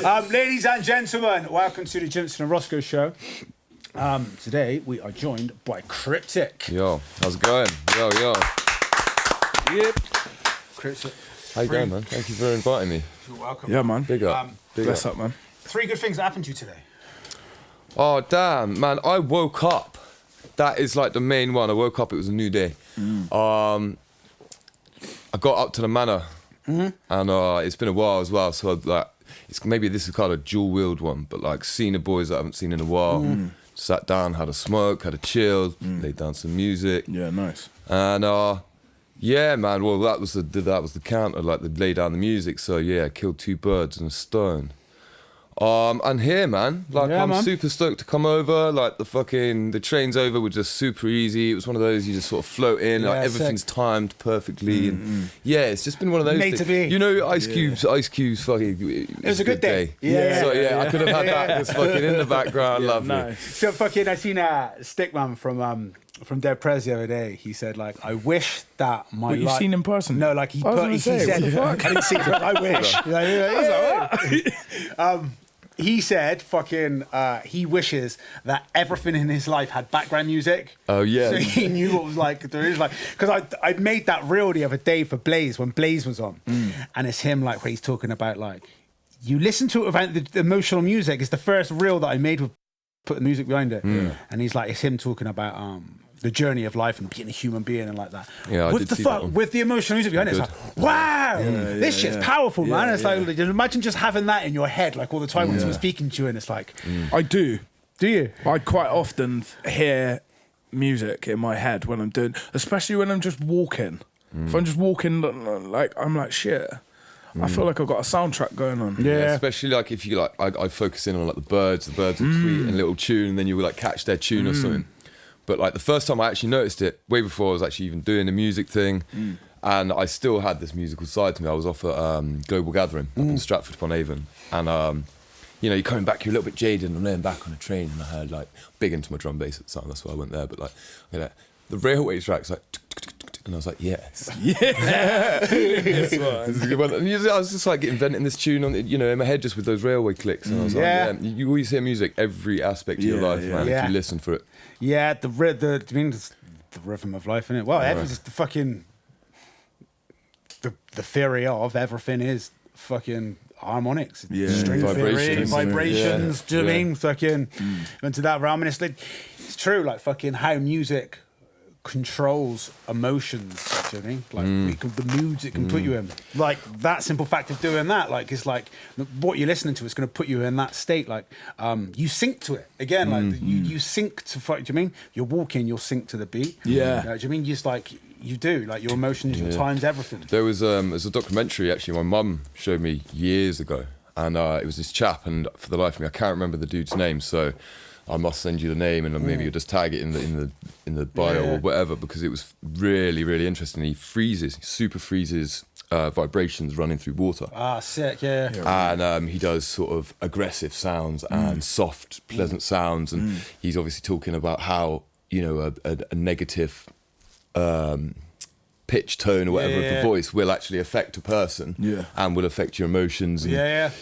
Ladies and gentlemen, welcome to the Gimson and Rosko show. Today we are joined by Criptic. Yo, how's it going? Yo. Yep. Criptic. How you going, man? Thank you for inviting me. You're welcome. Yeah, man. Big up. Bless up, man. 3 good things that happened to you today. Oh, damn, man. I woke up. That is like the main one. I woke up, it was a new day. I got up to the manor. And it's been a while as well, so maybe this is kind of a dual-wheeled one, but like seen the boys that I haven't seen in a while. Sat down, had a smoke, had a chill, laid down some music. Yeah, nice. And yeah, man. Well, that was the counter, like they lay down the music. So yeah, I killed 2 birds in a stone. And here, man, like I'm super stoked to come over. Like the trains over were just super easy. It was one of those you just sort of float in, like everything's timed perfectly, and yeah, it's just been one of those. Made to be. You know, Ice Cube's fucking. It was a good day. Yeah. So yeah, I could have had that just fucking in the background. Lovely. Nice. So fucking, I seen Stickman from Dead Prez the other day. He said like, I wish that my What, you've seen in person? No, like he said, what the fuck? I didn't see him. I wish. He said, fucking, he wishes that everything in his life had background music. Oh, yeah. So he knew what was like, there is like, because I made that reel the other day for Blaze, when Blaze was on. And it's him, like, where he's talking about, like, you listen to it without the emotional music. It's the first reel that I made with putting music behind it. And he's like, it's him talking about, the journey of life and being a human being and like that. Yeah, with the emotional music behind it, it's like, wow, this shit's powerful, man. It's like, imagine just having that in your head, like all the time when someone's speaking to you, and it's like, I do. Do you? I quite often hear music in my head when I'm doing, especially when I'm just walking. If I'm just walking, like I'm like shit. I feel like I've got a soundtrack going on. Yeah, especially like if you like, I focus in on like the birds will tweet a little tune, and then you will like catch their tune or something. But like the first time I actually noticed it, way before I was actually even doing the music thing, and I still had this musical side to me. I was off at Global Gathering up in Stratford upon Avon, and you know, you're coming back, you're a little bit jaded, and I'm laying back on a train, and I heard like big into my drum bass at the time, that's why I went there. But like, you know, the railway tracks like, and I was like, yes, yeah. I was just like inventing this tune on, you know, in my head just with those railway clicks, and I was like, yeah, you always hear music every aspect of your life, man, if you listen for it. Yeah, the rhythm of life, innit? Well, everything's the fucking the theory of everything is fucking harmonics, string theory, vibrations. Do you know what I mean? Fucking into that realm, and it's true. Like fucking how music controls emotions. Do you know what I mean? Like the moods it can put you in. Like that simple fact of doing that, like it's like what you're listening to is going to put you in that state. Like you sync to it again. Like you sync to. Do you know what I mean? You're walking, you'll sync to the beat. Yeah. Do you know what I mean? Just like you do, like your emotions, your times, everything. There's a documentary actually my mum showed me years ago, and it was this chap, and for the life of me I can't remember the dude's name, so I must send you the name, and maybe you'll just tag it in the bio or whatever, because it was really, really interesting. He super freezes vibrations running through water. Ah, sick, yeah. And he does sort of aggressive sounds and soft, pleasant sounds, and he's obviously talking about how, you know, a negative pitch, tone or whatever of the voice will actually affect a person and will affect your emotions. And,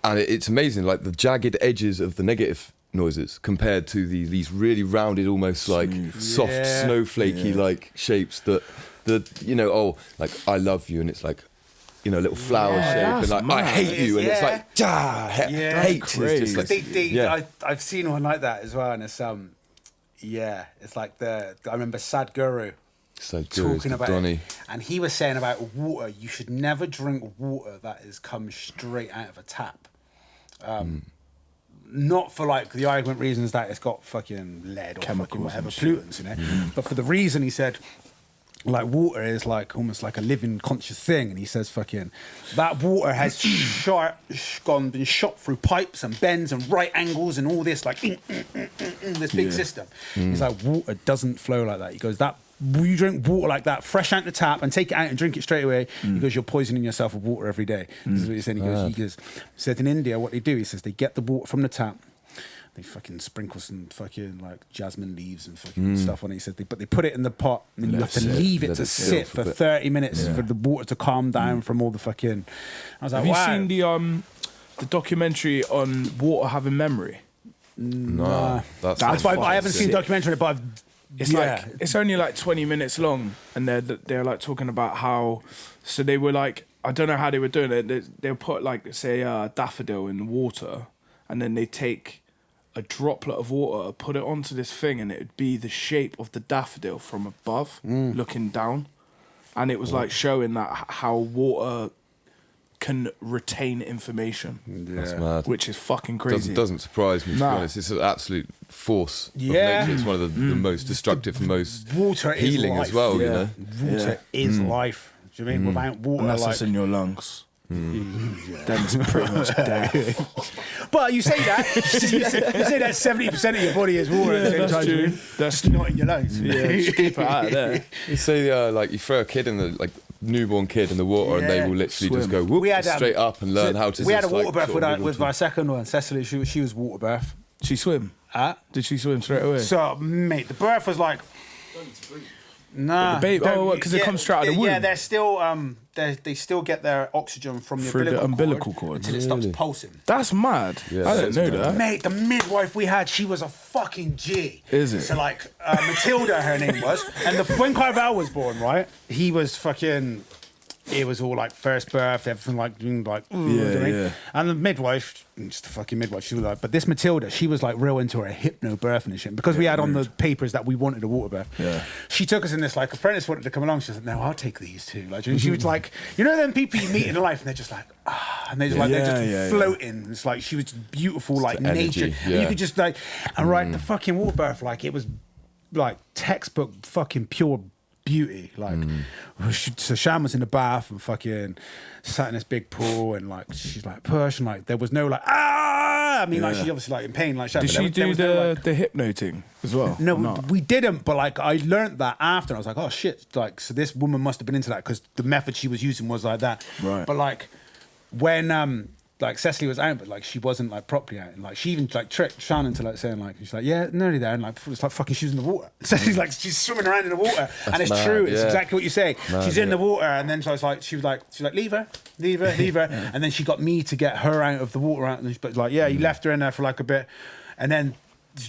and it's amazing, like the jagged edges of the negative noises compared to these really rounded, almost like soft snowflakey like shapes that you know, like I love you, and it's like, you know, a little flower shape, and like I hate you, and it's like hate is just like I've seen one like that as well, and it's it's like I remember Sadhguru talking about Donny. And he was saying about water, you should never drink water that has come straight out of a tap. Not for like the argument reasons that it's got fucking lead or chemicals, fucking whatever pollutants in it, but for the reason he said, like water is like almost like a living conscious thing, and he says fucking that water has been shot through pipes and bends and right angles and all this like this big system. He's like, water doesn't flow like that. He goes, that you drink water like that fresh out the tap and take it out and drink it straight away, he goes, you're poisoning yourself with water every day. This is what he's saying. He said in India what they do, he says they get the water from the tap, they fucking sprinkle some fucking like jasmine leaves and fucking stuff on it. He said but they put it in the pot and you have to leave it to sit for 30 minutes for the water to calm down from all the fucking. I was like, have you seen the documentary on water having memory? No, That's why I haven't seen the documentary, but I've. It's like it's only like 20 minutes long, and they're like talking about how. So they were like, I don't know how they were doing it. They'll put like say a daffodil in water, and then they take a droplet of water, put it onto this thing, and it would be the shape of the daffodil from above, looking down, and it was like showing that how water can retain information. That's mad. Which is fucking crazy. Doesn't surprise me, to be honest. It's an absolute force of nature. It's one of the most destructive and most water healing is life. as well, you know? Water is life. Do you mean? Without water, Unless like... it's in your lungs. Then it's pretty much death. But you say that, you say that 70% of your body is water at the same time. True. That's just not in your lungs. Yeah, just keep it out of there. You say, like, you throw a kid in the, like, newborn kid in the water and they will literally just go whoop, straight up and learn how to We had a water like, birth with our second one, Cecily. She was water birth. She swim? Did she swim straight away? So, mate, the birth was like... Nah. The baby, because it comes straight out of the womb. Yeah, they're still they still get their oxygen from the umbilical cord until it stops pulsing. That's mad. Yeah, I didn't know that. Mate, the midwife we had, she was a fucking G. Is it? So like Matilda, her name was, and when Carvel was born, right, he was fucking. It was all like first birth, everything like doing like, yeah. And the midwife, just the fucking midwife, she was like, but this Matilda, she was like real into her hypno birthing and shit. Because we had on the papers that we wanted a water birth, she took us in this like apprentice wanted to come along. She was like, no, I'll take these two. Like she was like, you know, them people you meet in life and they're just like, and they're just they're just floating. It's like she was beautiful, like nature. And you could just like, and right, the fucking water birth, like it was like textbook fucking pure beauty. Like so Sham was in the bath and fucking sat in this big pool and like she's like push and like there was no like I mean like she obviously like in pain like Sham. Did she do the hypno thing as well? No, we didn't, but like I learned that after and I was like, oh shit, like so this woman must have been into that because the method she was using was like that. Right. But like when like Cecily was out, but like she wasn't like properly out, and like she even like tricked Shannon into like saying like she's like nearly there, and like it's like fucking she's in the water. So she's swimming around in the water, and it's true. It's exactly what you say. She's in the water, and then so I was like she was like leave her, and then she got me to get her out of the water out, and but like you left her in there for like a bit, and then.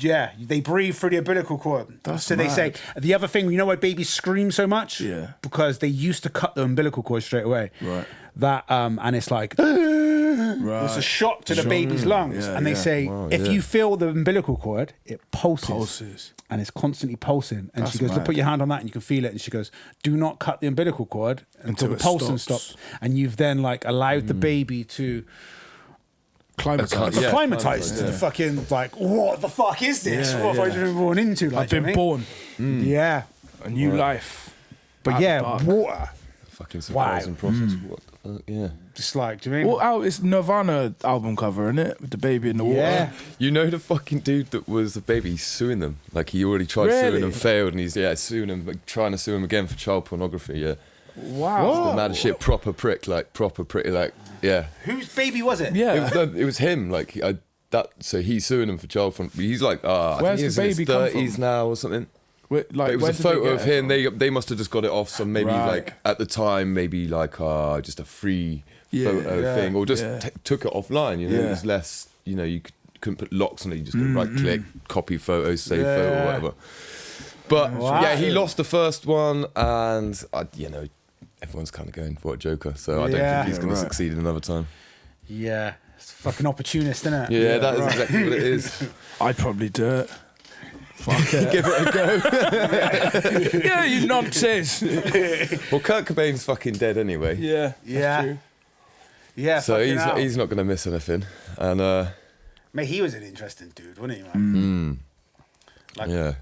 Yeah, they breathe through the umbilical cord. So they say the other thing, you know why babies scream so much? Yeah, because they used to cut the umbilical cord straight away. Right. That and it's like it's a shock to the baby's lungs, and they say if you feel the umbilical cord, it pulses. And it's constantly pulsing. And she goes, look, put your hand on that and you can feel it. And she goes, do not cut the umbilical cord until the pulsing stops. And you've then like allowed the baby to acclimatized to the fucking like, what the fuck is this? What have I been born into? Like, I've been born. Yeah. A new life. But water. Fucking surprising process. What the fuck? Just like, do you mean? Well, it's Nirvana album cover, isn't it? With the baby in the water. Yeah. You know the fucking dude that was the baby, he's suing them. Like he already tried suing them, failed, and he's suing them, like, trying to sue him again for child pornography, Wow. The mad shit, proper prick, like Whose baby was it? Yeah. It was him, like so he's suing him for child pornography. He's like, I Where's think he's the in his baby come 30s from? now or something. Like, but it was a photo of him. They must have just got it off some maybe like at the time maybe like just a free photo thing or just took it offline. You know, it was less. You know, you couldn't put locks on it. You just go right click, copy photo, save photo, or whatever. But he lost the first one, and everyone's kind of going for a Joker. So I don't think he's going to succeed another time. Yeah, it's fucking opportunist, isn't it? Yeah, that is exactly what it is. I'd probably do it. Fuck it. Give it a go. Yeah, you nonsense. Well, Kurt Cobain's fucking dead anyway. Yeah. Yeah. So he's not going to miss anything. And mate, he was an interesting dude, wasn't he? Like,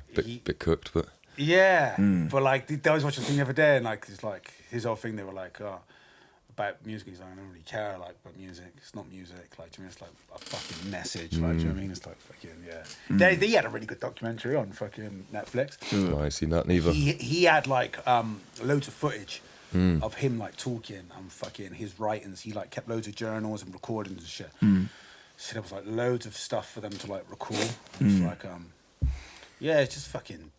bit cooked, but but like I was watching the thing the other day, and like it's like his whole thing. They were like, about music. He's like, I don't really care like about music. It's not music. Like to me, it's like a fucking message. Like, do you know what I mean? It's like fucking They had a really good documentary on fucking Netflix. I ain't seen that neither. He had like loads of footage of him like talking and fucking his writings. He like kept loads of journals and recordings and shit. So there was like loads of stuff for them to like record. It's like it's just fucking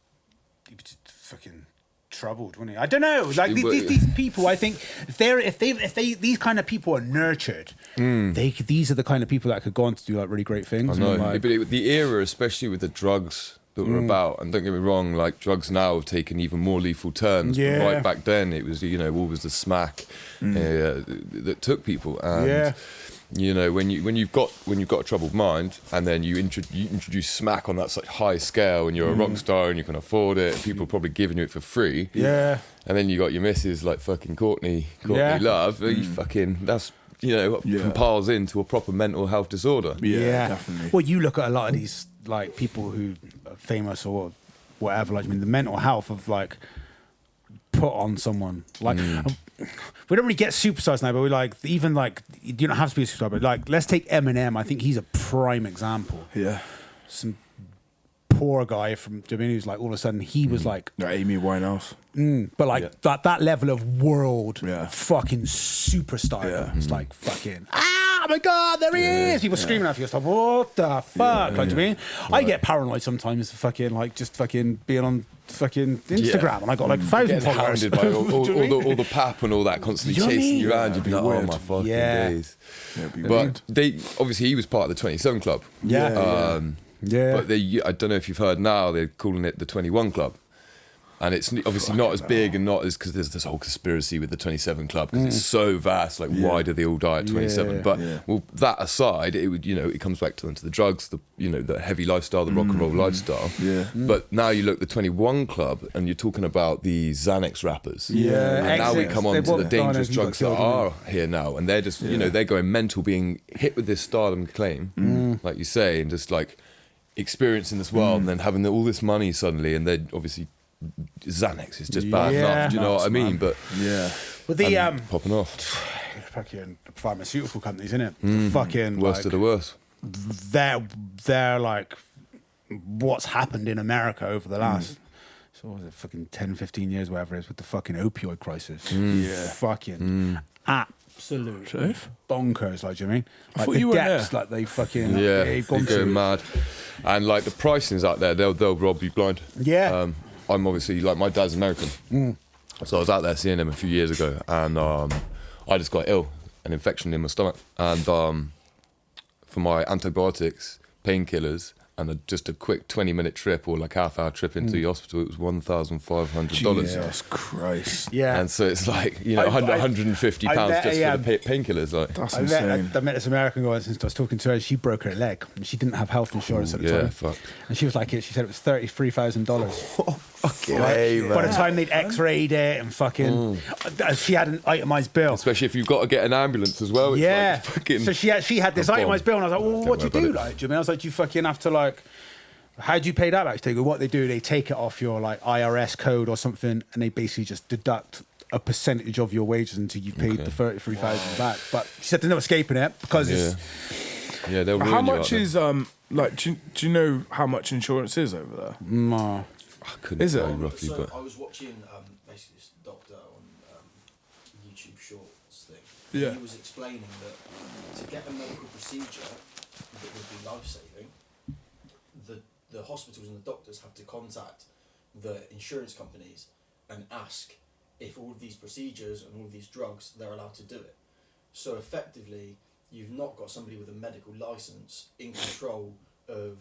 troubled, wouldn't he? I don't know. Like these people, I think if they these kind of people are nurtured, these are the kind of people that could go on to do like really great things. I know, like, but the era, especially with the drugs that were about, and don't get me wrong, like drugs now have taken even more lethal turns. Yeah. But right back then, it was always the smack that took people. And when you've got a troubled mind, and then you introduce smack on that such high scale, and you're a rock star and you can afford it, and people are probably giving you it for free. Yeah. And then you got your missus like fucking Courtney Love. You fucking that's. Compiles into a proper mental health disorder. Yeah, definitely. Well, you look at a lot of these like people who are famous or whatever. Like, I mean, the mental health of like put on someone. Like, we don't really get superstars now, but we like even like you don't have to be a superstar. But like, let's take Eminem. I think he's a prime example. Yeah. Some poor guy from Jamaica who's like all of a sudden he was like Amy Winehouse. But like that level of world fucking superstar. Yeah. It's like fucking oh my god, there he is. People screaming at you. It's like what the fuck? Like, do you mean? I get paranoid sometimes fucking like just fucking being on fucking Instagram and I got like 1,000 followers. Hounded by all the pap and all that constantly chasing you around. You'd be like, oh my fucking days. But obviously he was part of the 27 Club. Yeah. But I don't know if you've heard now, they're calling it the 21 Club. And it's obviously not as big and not as, because there's this whole conspiracy with the 27 Club because it's so vast. Like, why do they all die at 27? But well, that aside, it would it comes back to the drugs, the heavy lifestyle, the rock and roll lifestyle. But now you look at the 21 Club and you're talking about the Xanax rappers. And now we come on to the dangerous drugs that are here now, and they're just they're going mental, being hit with this stardom claim, like you say, and just like experiencing this world, and then having all this money suddenly, and then obviously. Xanax is just bad enough. Do you know what I mean? But with the popping off, fucking pharmaceutical companies, innit? The fucking worst of the worst. They're like what's happened in America over the last so what was it, fucking 10-15 years, whatever it is, with the fucking opioid crisis. Fucking absolute bonkers. Like, do you know what I mean? Like the depths, like they fucking they've gone going mad, and like the pricing's out there. They'll rob you blind. I'm obviously, like, my dad's American. So I was out there seeing him a few years ago, and I just got ill, an infection in my stomach. And for my antibiotics, painkillers, and just a quick 20-minute trip or like half-hour trip into the hospital, it was $1,500. Jesus Christ. Yeah. And so it's like, £150 just for the painkillers. Like. That's insane. I met this American girl, and I was talking to her, she broke her leg, and she didn't have health insurance at the time. Fuck. And she was like, she said it was $33,000. Fucking hey, man. By the time they'd x-rayed it and fucking... She had an itemised bill. Especially if you've got to get an ambulance as well. It's like fucking so she had this itemised bill, and I was like, well, what do you do? Like, do you mean? I was like, you fucking have to like... How do you pay that back? They go, what they do, they take it off your like IRS code or something, and they basically just deduct a percentage of your wages until you've paid the 33,000 back. But she said there's no escaping it because it's... Yeah, they'll ruin how you much out is like? Do you know how much insurance is over there? No. I couldn't tell you roughly, so but I was watching basically this doctor on YouTube Shorts thing. Yeah. He was explaining that to get a medical procedure that would be life-saving, the hospitals and the doctors have to contact the insurance companies and ask if all of these procedures and all of these drugs, they're allowed to do it. So effectively, you've not got somebody with a medical license in control of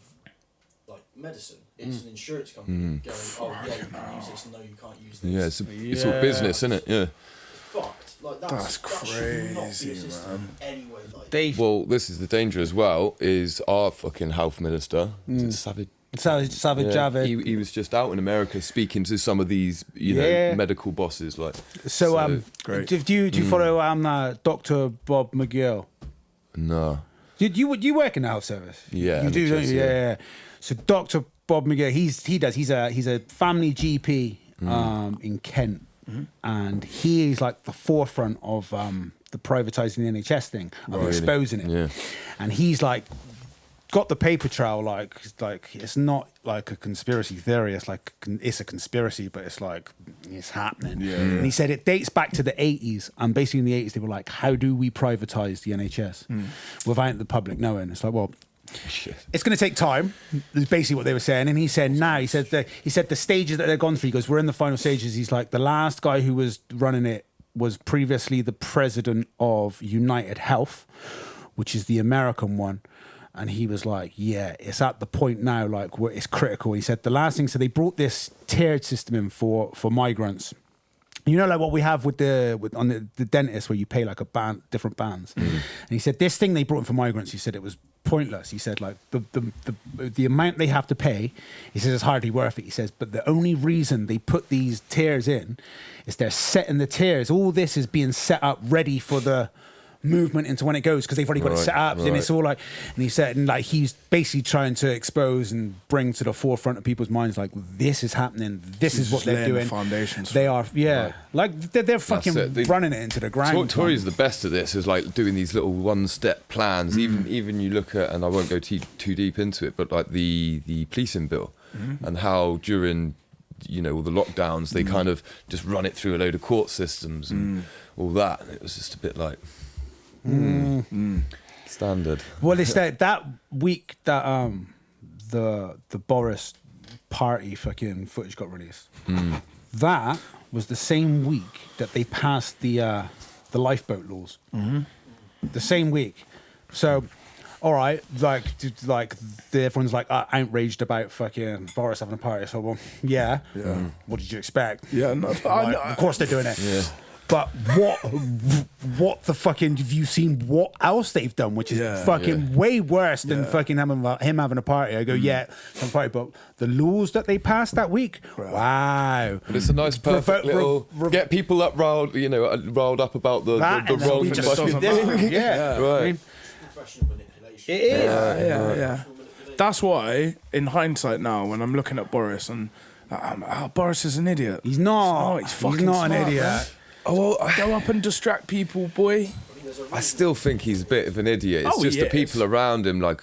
like medicine. It's an insurance company going, oh yeah, you can use this, no you can't use this. Yeah, it's all business, isn't it? Yeah. Fucked. Like That's that should not be a crazy, system anyway. Like Well, this is the danger as well, is our fucking health minister, is it Savage Javid. He was just out in America speaking to some of these, medical bosses. Like, so great. do you follow Dr. Bob McGill? No. Did you work in the health service? Yeah, you do, don't you? Yeah. So Dr. Bob McGill, he's a family GP in Kent, and he is like the forefront of the privatising the NHS thing, of exposing it. Yeah. And he's like got the paper trail, like it's not like a conspiracy theory. It's like it's a conspiracy, but it's like it's happening. Yeah. And he said it dates back to the 80s, and basically in the 80s they were like, how do we privatise the NHS without the public knowing? It's like, well, it's going to take time. Is basically what they were saying. And he said he said the stages that they've gone through. He goes, we're in the final stages. He's like, the last guy who was running it was previously the president of United Health, which is the American one. And he was like, yeah, it's at the point now, like, where it's critical. He said the last thing, so they brought this tiered system in for migrants. You know, like what we have on the dentist, where you pay like different bands. And he said this thing they brought in for migrants, he said it was pointless. He said like the amount they have to pay, he says it's hardly worth it. He says, but the only reason they put these tiers in is they're setting the tiers. All this is being set up ready for the movement into when it goes, because they've already got it set up, and it's all like, and he said, and like he's basically trying to expose and bring to the forefront of people's minds, like, this is happening, this is what they're doing. Foundations they are, like they're fucking running it into the ground. Tory's the best at this, is like doing these little one-step plans. Even you look at, and I won't go too deep into it, but like the policing bill and how during, you know, all the lockdowns they kind of just run it through a load of court systems and all that, and it was just a bit like standard. Well, it's that week that the Boris party fucking footage got released. That was the same week that they passed the lifeboat laws. The same week. So, all right, like everyone's like outraged about fucking Boris having a party. So, well, yeah. What did you expect? Yeah, no, of course they're doing it. Yeah. But what the fucking, have you seen what else they've done, which is way worse than fucking him having a party? I go, some party, but the laws that they passed that week, wow. But it's a nice, perfect little get people up riled up about the wrong fucking right. Professional manipulation. It is. Yeah. That's why, in hindsight now, when I'm looking at Boris and Boris is an idiot. He's not. He's fucking not smart, an idiot. Man. Oh, well, go up and distract people, boy. I still think he's a bit of an idiot. It's just the people around him, like,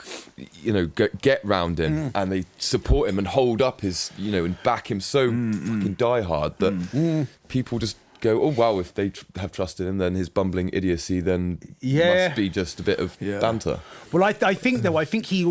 you know, get round him and they support him and hold up his, you know, and back him so fucking diehard that people just go, oh wow, if they have trust in him, then his bumbling idiocy then must be just a bit of banter. Well, I think he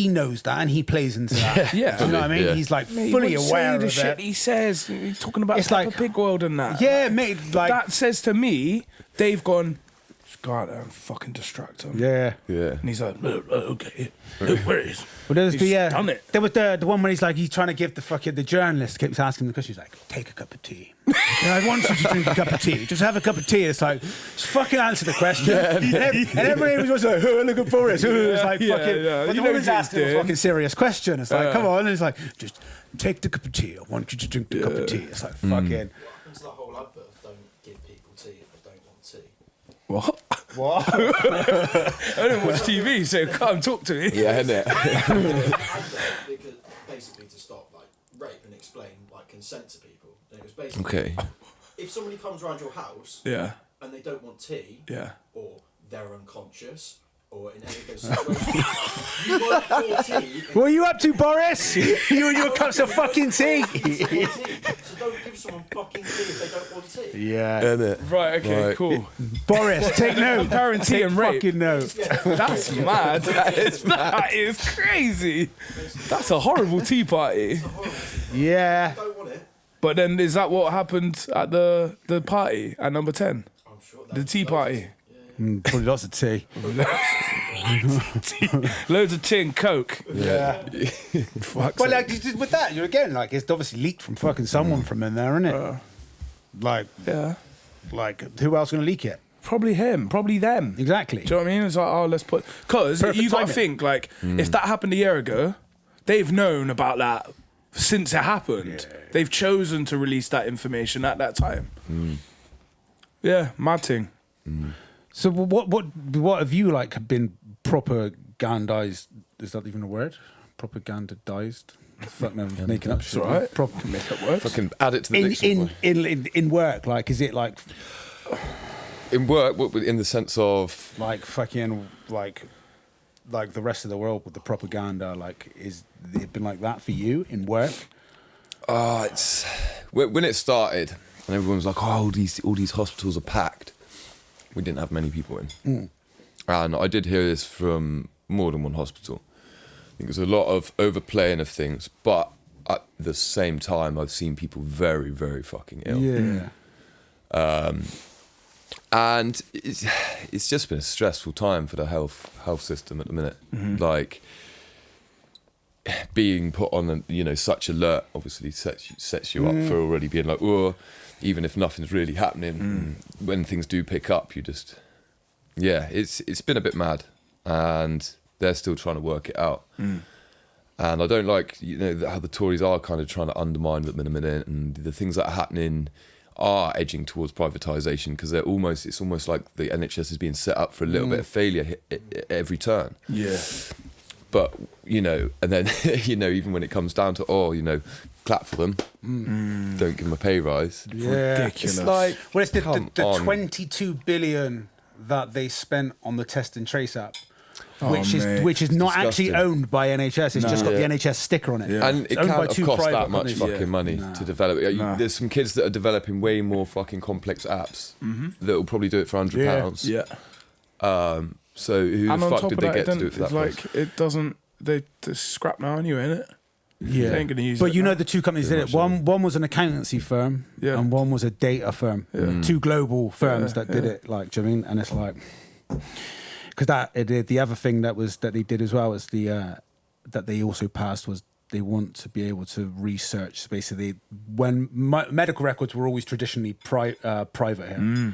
knows that and he plays into that. You know what I mean? Yeah. He's like fully aware of the it. shit he says. He's talking about It's Peppa like, Pig World and that. Yeah, mate. Like that says to me, they've gone, just go out there and fucking distract him. Yeah. And he's like, okay, no worries. Well, there's He's done it. There was the one where he's trying to give the journalist keeps asking him the question. He's like, take a cup of tea. I want you to drink a cup of tea. Just have a cup of tea. It's like, just fucking answer the question. And everybody was like, oh, look at Boris. It's like fucking. But the woman's asking a fucking serious question. It's like, come on. And it's like, just take the cup of tea. I want you to drink the cup of tea. It's like fucking. What happens to the whole advert of don't give people tea if they don't want tea? What? What? I don't watch TV, so come talk to me. Yeah, isn't it? Because basically to stop like rape and explain like consent to people. And it was basically if somebody comes around your house and they don't want tea or they're unconscious or in any of those situations, you won't pour tea. What are you up to, Boris? You and your cups of fucking tea. So don't give someone fucking tea if they don't want tea. Yeah. Isn't it? Right, okay, cool. Boris, take note. Comparing tea and rape. Fucking note. That's mad. That is crazy. That's a horrible tea party. Yeah. Don't want it. But then is that what happened at the party at number 10? I'm sure The tea party. Probably lots of tea. Loads of tea and Coke. Yeah. But like with that, you're again like it's obviously leaked from fucking someone from in there, isn't it? Like who else gonna leak it? Probably him. Probably them. Exactly. Do you know what I mean? It's like, let's put... Because you got to think, like, if that happened a year ago, they've known about that since it happened. Yeah. They've chosen to release that information at that time. Yeah, mad thing. So what have you like been propagandized? Is that even a word? Propagandized? Fuck no, making up shit. It's all right. Proper make up words. Fucking add it to the dictionary. In work, like, is it like in work? In the sense of like fucking like the rest of the world with the propaganda? Like, is it been like that for you in work? It's when it started and everyone was like, "Oh, all these hospitals are packed." We didn't have many people in, and I did hear this from more than one hospital. I think there's a lot of overplaying of things, but at the same time, I've seen people very, very fucking ill. Yeah. And it's just been a stressful time for the health system at the minute. Like being put on, such alert obviously sets you up for already being like, oh, even if nothing's really happening, when things do pick up, you just, it's been a bit mad, and they're still trying to work it out. And I don't like, how the Tories are kind of trying to undermine them in a minute, and the things that are happening are edging towards privatisation, because it's almost like the NHS is being set up for a little bit of failure every turn. Yeah. But, and then, even when it comes down to, clap for them, don't give them a pay rise. Yeah. Ridiculous. It's like, Well, it's the come on. 22 billion that they spent on the test and trace app, which mate. is not actually Disgusting. owned by NHS. It's just got the NHS sticker on it. Yeah. And It's it owned can't by have two cost private that much companies. fucking money to develop it. There's some kids that are developing way more fucking complex apps that will probably do it for £100. Yeah. So who And the on fuck top did of they that, get to do it for that price? like it doesn't. They scrap now anyway, innit? Yeah. They ain't gonna use But it now. the two companies did it. One was an accountancy firm, Yeah. and one was a data firm. Two global firms that did it. Like, do you know what I mean? And it's like, because the other thing that they did as well was that they also passed was they want to be able to research. Basically, when medical records were always traditionally private here,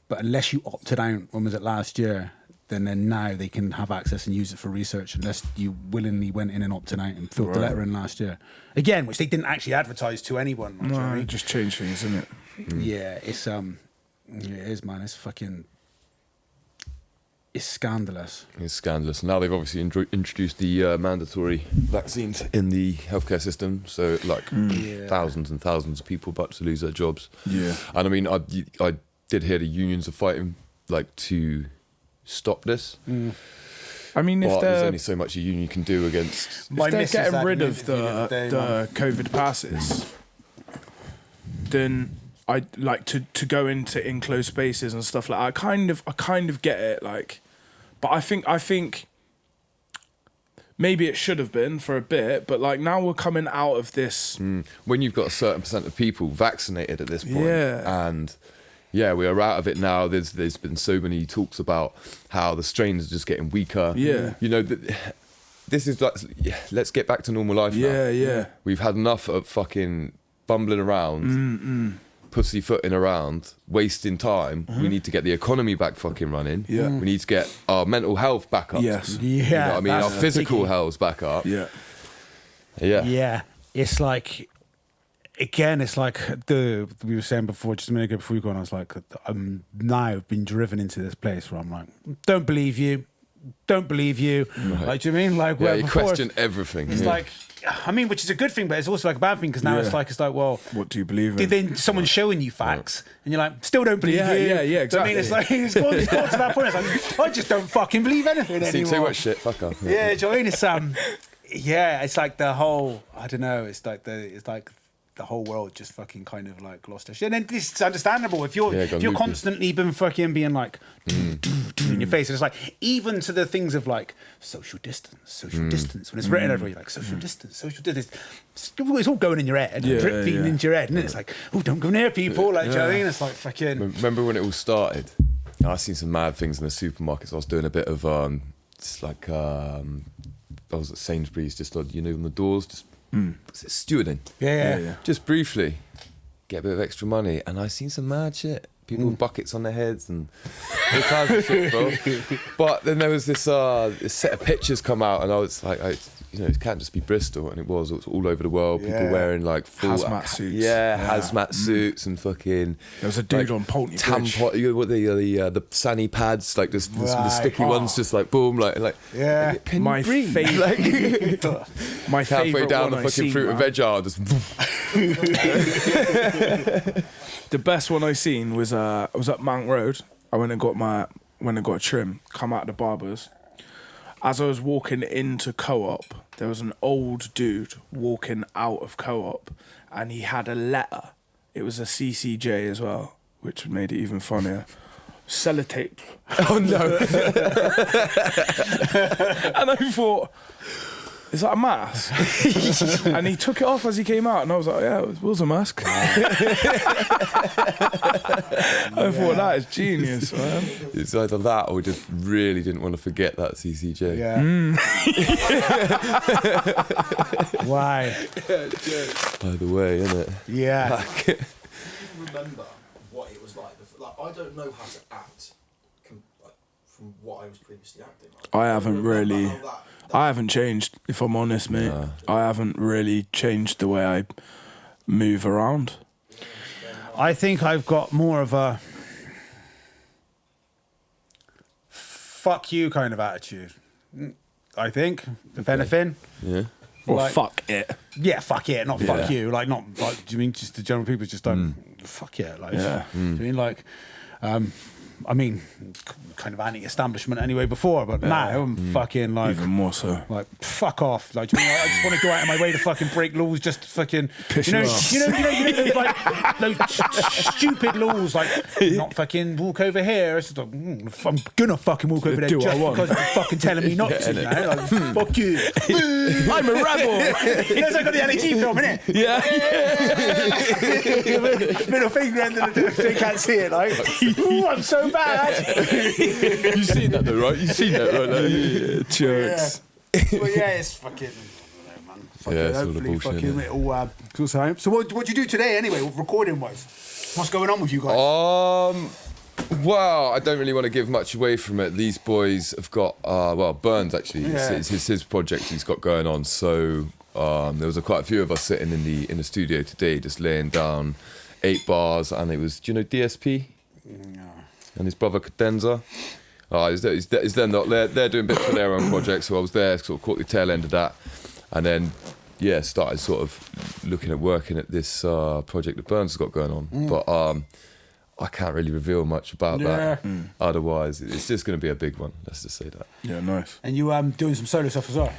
but unless you opted out, when was it last year? Then now they can have access and use it for research, unless you willingly went in and opted out and filled the letter in last year. Again, which they didn't actually advertise to anyone. Like, do you know what I No, mean? just change things, isn't it? Yeah, it is, man. It's fucking, it's scandalous. It's scandalous. Now they've obviously introduced the mandatory vaccines in the healthcare system, so thousands and thousands of people about to lose their jobs. Yeah. And I mean, I did hear the unions are fighting like to stop this. I mean, if But there's they're only so much a union can do against. My if they're missus getting had rid an of interview the other day, the COVID passes, then I like to go into enclosed spaces and stuff like that. I kind of get it, like, but I think maybe it should have been for a bit, but like now we're coming out of this. When you've got a certain percent of people vaccinated at this point, and we are out of it now. There's been so many talks about how the strains are just getting weaker. Yeah. This is like, let's get back to normal life now. Yeah. We've had enough of fucking bumbling around, pussyfooting around, wasting time. We need to get the economy back fucking running. Yeah. We need to get our mental health back up. Yes. Yeah, You know what I mean? Our that's physical biggie. health back up. Yeah. Yeah, it's like, again, it's like we were saying before, just a minute ago before you go on, I was like, I'm now been driven into this place where I'm like, don't believe you. Like, do you know what I mean? Like, where You before question everything. it's like, I mean, which is a good thing, but it's also like a bad thing, because now it's like, well, What do you believe in? then someone's showing you facts, and you're like, still don't believe Yeah, you. yeah, So, I mean, it's like, it's gone to that point. It's like, I just don't fucking believe anything anymore. Say what shit, fuck off. Yeah, do you know what I mean? It's it's like the whole, I don't know, it's like the whole world just fucking kind of like lost their shit. And then this is understandable if you're constantly been fucking being like in your face. And it's like, even to the things of like social distance, when it's written everywhere, you're like social distance. It's all going in your head, drip feeding into your head, and it's like, oh, don't go near people. Like, do you know what I mean? It's like fucking. Remember when it all started? I seen some mad things in the supermarkets. I was doing a bit of it's like I was at Sainsbury's, just like, on the doors, just stewarding. Yeah. Just briefly, get a bit of extra money, and I seen some mad shit. People with buckets on their heads and all kinds of shit, bro. But then there was this set of pictures come out, and I was like, it can't just be Bristol, and it was all over the world. People wearing like full Hazmat suits. Hazmat suits and fucking. There was a dude like, on Pulteney Bridge. The sanny pads, like the sticky ones, just like boom, like Can My you breathe? favourite, my Halfway favourite down one the I fucking seen, fruit and man. veg aisle, just. The best one I seen was I was at Mount Road. I went and got a trim. Come out of the barbers. As I was walking into Co-op, there was an old dude walking out of Co-op, and he had a letter. It was a CCJ as well, which made it even funnier. sellotape. Oh no! And I thought, is that a mask? And he took it off as he came out, and I was like, yeah, it was a mask. I thought, that is genius, man. It's either that or we just really didn't want to forget that CCJ. Yeah. Why? Either way, innit? Yeah. Do you remember what it was like before? Like, I don't know how to act from what I was previously acting like. I haven't really. How that I haven't changed, if I'm honest, mate. No. I haven't really changed the way I move around. I think I've got more of a fuck you kind of attitude. I think, if anything. Yeah. Or Like- fuck it. Yeah, fuck it, not fuck Yeah. you. Like, not like. Do you mean just the general people just don't fuck it? Like, Yeah. do you mean like? I mean, kind of anti-establishment anyway before, but now I'm fucking like. Even more so. Like, fuck off. Like, do you mean, like, I just want to go out of my way to fucking break laws just to fucking... Piss you know, you off. you know, those, like, those stupid laws, like, not fucking walk over here. It's just like, I'm gonna fucking walk over there Do what just I want. because you're fucking telling me not to, you know? Like, fuck you. I'm a rebel. That's like on the NHG film, innit? Yeah. Middle finger end of the so you can't see it, like, ooh, I'm so bad. You've seen that though, right? You've seen that, right? Like, Jokes. Well, yeah, it's fucking... Yeah, it's all the hopefully bullshit, fucking innit? it'll cool time. So what do you do today anyway, recording wise? What's going on with you guys? Well, I don't really want to give much away from it. These boys have got, Burns actually. Yeah. It's his project he's got going on. So there was quite a few of us sitting in the studio today, just laying down 8 bars, and it was, do you know DSP? No. And his brother Cadenza. They're doing bits for their own project, so I was there, sort of caught the tail end of that, and then started sort of looking at working at this project that Burns has got going on. But I can't really reveal much about that. Otherwise, it's just going to be a big one. Let's just say that. Yeah, nice. And you doing some solo stuff as well?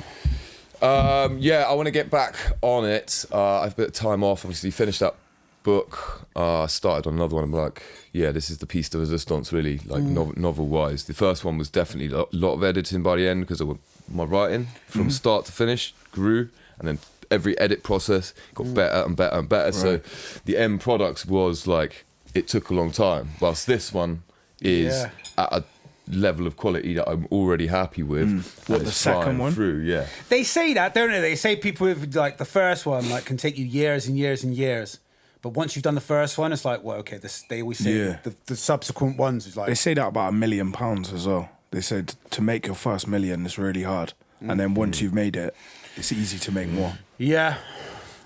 I want to get back on it. I've a bit of time off. Obviously, finished that book. Started on another one. I'm like, this is the piece de resistance, really, like novel-wise. The first one was definitely a lot of editing by the end because of my writing from start to finish grew, and then every edit process got better and better and better. Right. So the end product was like, it took a long time. Whilst this one is at a level of quality that I'm already happy with. What, the second one? Through, yeah. They say that, don't they? They say people with like the first one like can take you years and years and years. But once you've done the first one, it's like, well, okay, they always say the subsequent ones is like... They say that about £1 million as well. They said to make your first million is really hard. And then once you've made it, it's easy to make more. Yeah.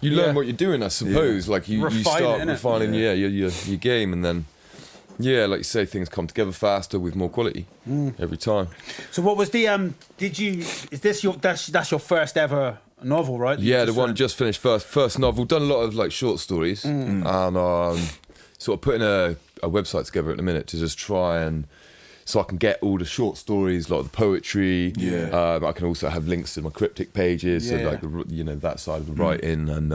You learn what you're doing, I suppose. Like you start refining your game, and then like you say, things come together faster with more quality every time. So what was the is this that's your first ever novel, right? Yeah, the one just finished first novel. Done a lot of like short stories, and sort of putting a website together at the minute to just try and so I can get all the short stories, like the poetry. Yeah. I can also have links to my Criptic pages, so like that side of the writing, and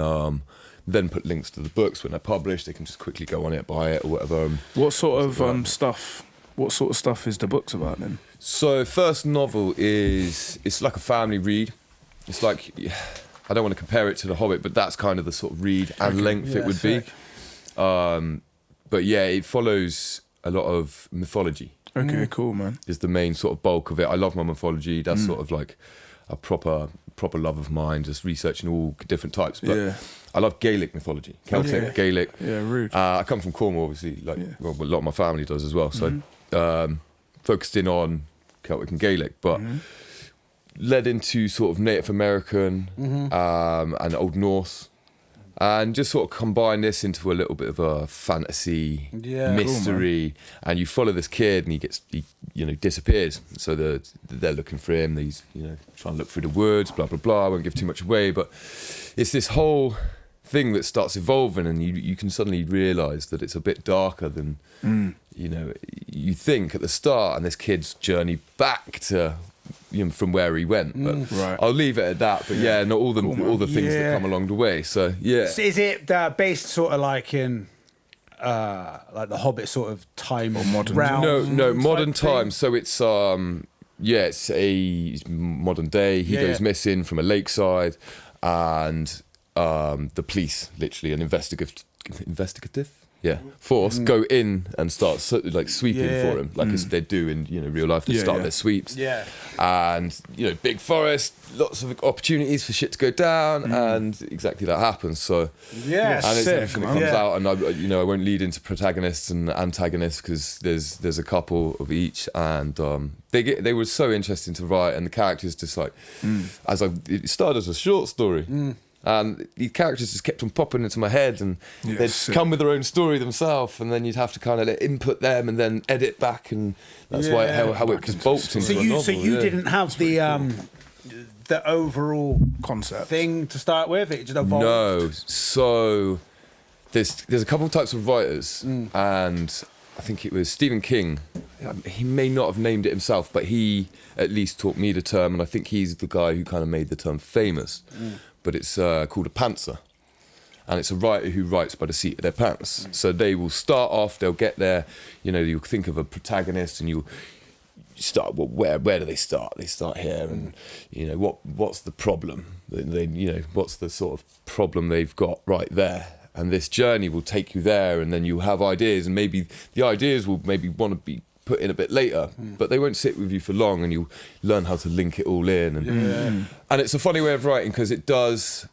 then put links to the books when they're published. They can just quickly go on it, buy it, or whatever. What sort of stuff? What sort of stuff is the books about then? So first novel it's like a family read. It's like, I don't want to compare it to The Hobbit, but that's kind of the sort of read and length it would be. But it follows a lot of mythology. Okay, cool, man. Is the main sort of bulk of it. I love my mythology. That's sort of like a proper love of mine, just researching all different types. But I love Gaelic mythology, Celtic, Gaelic. Yeah, rude. I come from Cornwall, obviously, a lot of my family does as well. So focused in on Celtic and Gaelic, but led into sort of Native American and Old Norse. And just sort of combine this into a little bit of a fantasy mystery, and you follow this kid, and he disappears. So they're looking for him. He's trying to look through the woods, blah blah blah. I won't give too much away, but it's this whole thing that starts evolving, and you can suddenly realise that it's a bit darker than you think at the start. And this kid's journey back to from where he went, but I'll leave it at that. But not all the things that come along the way. So So is it based sort of like in like the Hobbit sort of time Or modern- realm? No, type modern thing? times. So it's it's a modern day. He goes missing from a lakeside, and the police, literally an investigative force, go in and start sweeping for him, like as they do in real life. They start their sweeps. Yeah. And big forest, lots of opportunities for shit to go down, and exactly that happens. So Yeah, and it's sick, everything that man. comes out, and I won't lead into protagonists and antagonists because there's a couple of each, and they were so interesting to write, and the characters just like it started as a short story. And the characters just kept on popping into my head, and they'd come with their own story themselves, and then you'd have to kind of input them and then edit back, and that's how it just bulked into a novel. So you didn't have the overall concept thing to start with. It just evolved. No, so there's a couple of types of writers, and I think it was Stephen King. He may not have named it himself, but he at least taught me the term, and I think he's the guy who kind of made the term famous. But it's called a pantser, and it's a writer who writes by the seat of their pants. So they will start off, they'll get there, you'll think of a protagonist, and you start, well, where do they start? They start here, and what's the problem? What's the sort of problem they've got right there? And this journey will take you there, and then you'll have ideas, and maybe the ideas will maybe want to be put in a bit later, but they won't sit with you for long, and you'll learn how to link it all in. And it's a funny way of writing because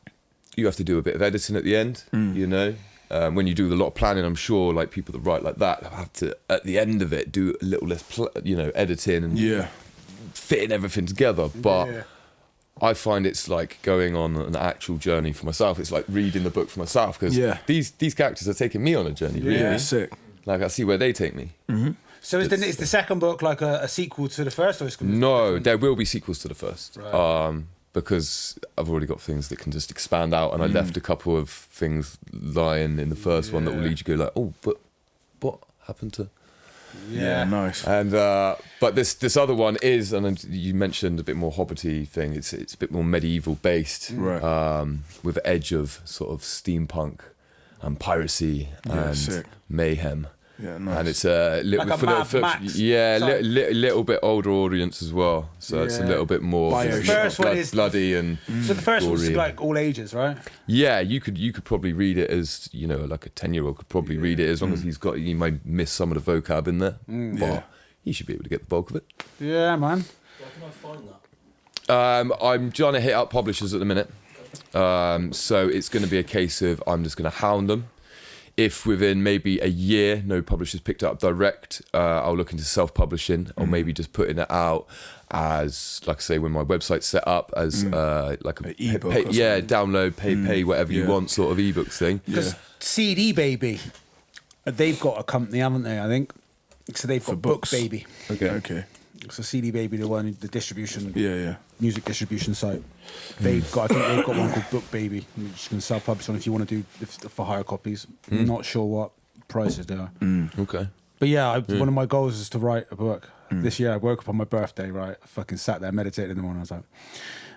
you have to do a bit of editing at the end, when you do a lot of planning. I'm sure like people that write like that have to at the end of it do a little less editing and fitting everything together, but I find it's like going on an actual journey for myself. It's like reading the book for myself, because these characters are taking me on a journey, really. Sick. Like I see where they take me. So is the second book like a sequel to the first, or is it No, there will be sequels to the first, Right. because I've already got things that can just expand out, and I left a couple of things lying in the first one that will lead you to go like, oh, but what happened to? Yeah, nice. And but this other one is, and you mentioned a bit more hobbity thing. It's a bit more medieval based, Right. with an edge of sort of steampunk and piracy and sick. mayhem. Yeah, nice. And it's a little Like bit a Mad Max type. little bit older audience as well. So it's a little bit more Bioshock. The first one is bloody and So the first one's gory. like all ages, right? Yeah, you could probably read it as like a 10-year-old could probably read it, as long as he might miss some of the vocab in there, but he should be able to get the bulk of it. Yeah, man. Where can I find that? I'm trying to hit up publishers at the minute, so it's going to be a case of I'm just going to hound them. If within maybe a year no publishers picked it up direct, I'll look into self-publishing, or maybe just putting it out as, like I say, when my website's set up as like An ebook or download, pay whatever you want sort of ebook thing. Because CD Baby, they've got a company, haven't they? I think so. They've got Book books. Baby. Okay. So CD Baby, the distribution, Yeah. music distribution site. I think they've got one called Book Baby, which you can self-publish on if you want to do for higher copies. I'm not sure what prices they are. Okay. But yeah, one of my goals is to write a book. This year I woke up on my birthday, right? I fucking sat there, meditated in the morning. I was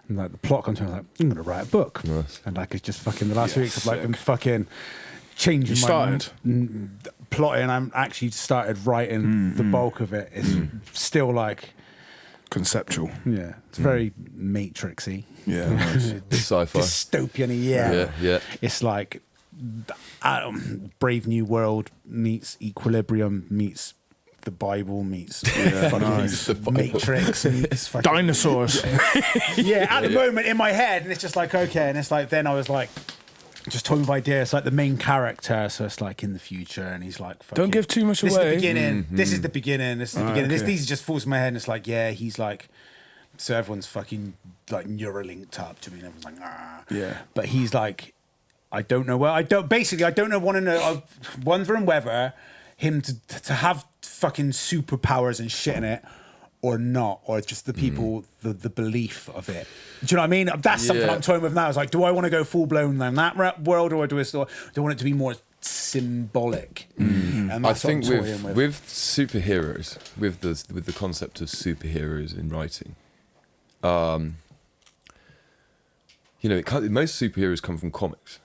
like the plot comes to me, I was like, I'm going to write a book. Nice. And like, it's just fucking the last 2 weeks I've like sick. been fucking changing You my started? plotting. I'm actually started writing the bulk of it. It's still like, Conceptual. yeah, it's very Matrixy. Yeah, nice. Sci-fi. Dystopian, yeah. Yeah. It's like Brave New World meets Equilibrium meets the Bible meets fucking nice. Matrix meets fucking Dinosaurs. yeah. At the moment in my head, and it's just like okay, and it's like then I was like just talking of ideas. It's like the main character, so it's like in the future, and he's like, fucking, Don't give too much this away. is the beginning. This is the beginning. This is the beginning. okay. These just falls in my head, and it's like, yeah, he's like, so everyone's fucking like Neuralinked up to me, and everyone's like, ah. Yeah. But he's like, I don't know where. I don't know. Want to know. I'm wondering whether him to have fucking superpowers and shit in it, or not, or just the people, the belief of it. Do you know what I mean? That's something Yeah. I'm toying with now. It's like, do I want to go full blown in that world, or do I want it to be more symbolic? And I that's what I'm think toying with superheroes, with the concept of superheroes in writing, most superheroes come from comics.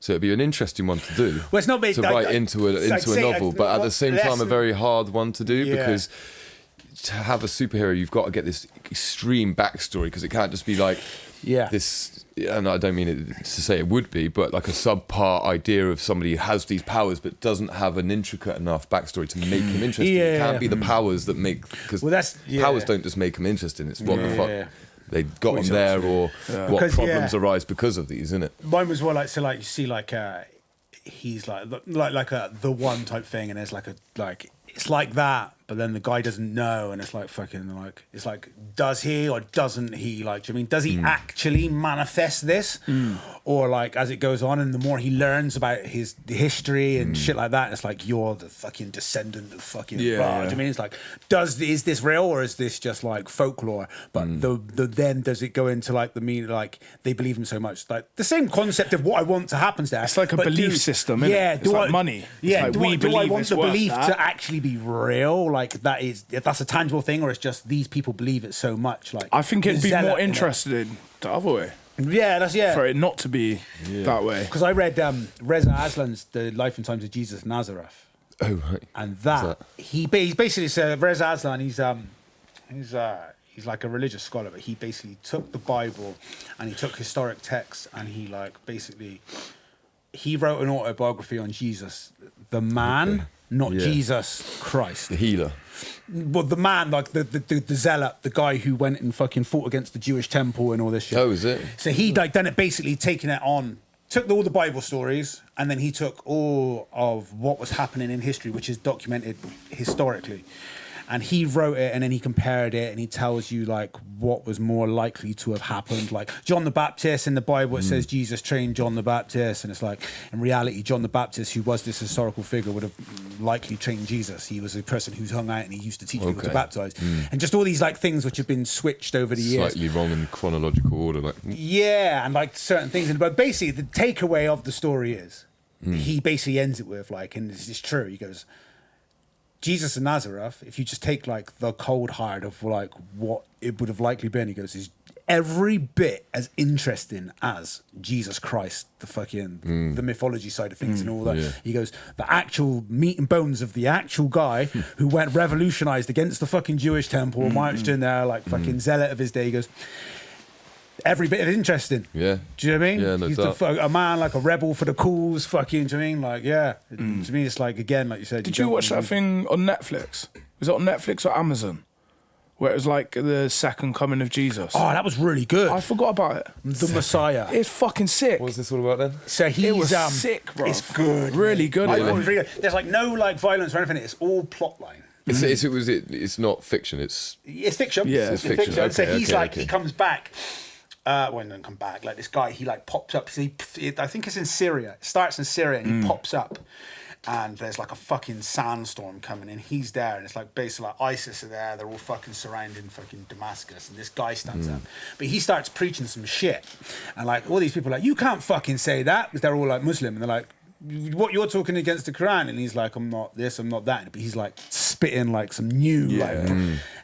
So it'd be an interesting one to do. Well, it's not to write into a novel, but at the same time, a very hard one to do because to have a superhero, you've got to get this extreme backstory because it can't just be like this. And I don't mean it to say it would be, but like a subpar idea of somebody who has these powers but doesn't have an intricate enough backstory to make him interesting. It can't be the powers that make, because powers don't just make him interesting. It's what the fuck they got him there, or what problems arise because of these, isn't it? Mine was more like, so like you see like he's like the one type thing, and there's like it's like that, but then the guy doesn't know, and it's like fucking like, it's like, does he or doesn't he, like, do you mean, does he actually manifest this, or like as it goes on and the more he learns about his history and shit like that, it's like, you're the fucking descendant of fucking do you mean, it's like, is this real or is this just like folklore? But then does it go into like the meaning, like they believe him so much, like the same concept of what I want to happen there. It's like a belief system, isn't it? It's like money. Yeah, it's like do I want the belief that to actually be real? Like that's a tangible thing, or it's just these people believe it so much? Like, I think it'd be more interesting the other way. Yeah, for it not to be that way. Because I read Reza Aslan's The Life and Times of Jesus of Nazareth. Oh right. And that he's basically said, Reza Aslan, he's like a religious scholar, but he basically took the Bible and he took historic texts and he like basically he wrote an autobiography on Jesus, the man, not Jesus Christ, the healer. Well, the man, like the zealot, the guy who went and fucking fought against the Jewish temple and all this shit. Oh, is it? So he like done it basically, taking it on, took all the Bible stories, and then he took all of what was happening in history, which is documented historically. And he wrote it, and then he compared it, and he tells you like what was more likely to have happened. Like John the Baptist in the Bible, it says Jesus trained John the Baptist, and it's like in reality, John the Baptist, who was this historical figure, would have likely trained Jesus. He was a person who's hung out, and he used to teach people to baptize, and just all these like things which have been switched over the years. Slightly wrong in chronological order, like and like certain things. But basically, the takeaway of the story is he basically ends it with like, and this is true. He goes, Jesus of Nazareth, if you just take like the cold hard of like what it would have likely been, he goes, is every bit as interesting as Jesus Christ, the fucking the mythology side of things and all that. He goes, the actual meat and bones of the actual guy who went revolutionized against the fucking Jewish temple, marched in there like fucking zealot of his day. He goes, every bit of interesting. Yeah. Do you know what I mean? Yeah, no He's doubt. a man, like a rebel for the cause, fucking, do you know what I mean? Like, to me, it's like, again, like you said. Did you watch that thing on Netflix? Was it on Netflix or Amazon? Where it was like the second coming of Jesus. Oh, that was really good. I forgot about it. The Messiah. It's fucking sick. What was this all about then? So it was sick, bro. It's good. Really good. I thought it was really good. There's like no like violence or anything. It's all plot line. It's not fiction. It's fiction. Yeah, it's fiction. fiction. So Okay, he's okay, like, okay. he comes back. Well, he doesn't come back. Like this guy, he like pops up. So I think it's in Syria. It starts in Syria and he pops up. And there's like a fucking sandstorm coming in. He's there, and it's like basically like ISIS are there. They're all fucking surrounding fucking Damascus, and this guy stands up. But he starts preaching some shit, and like all these people are like, you can't fucking say that, because they're all like Muslim, and they're like, what, you're talking against the Quran? And he's like, I'm not this, I'm not that. But he's like spitting like some new like,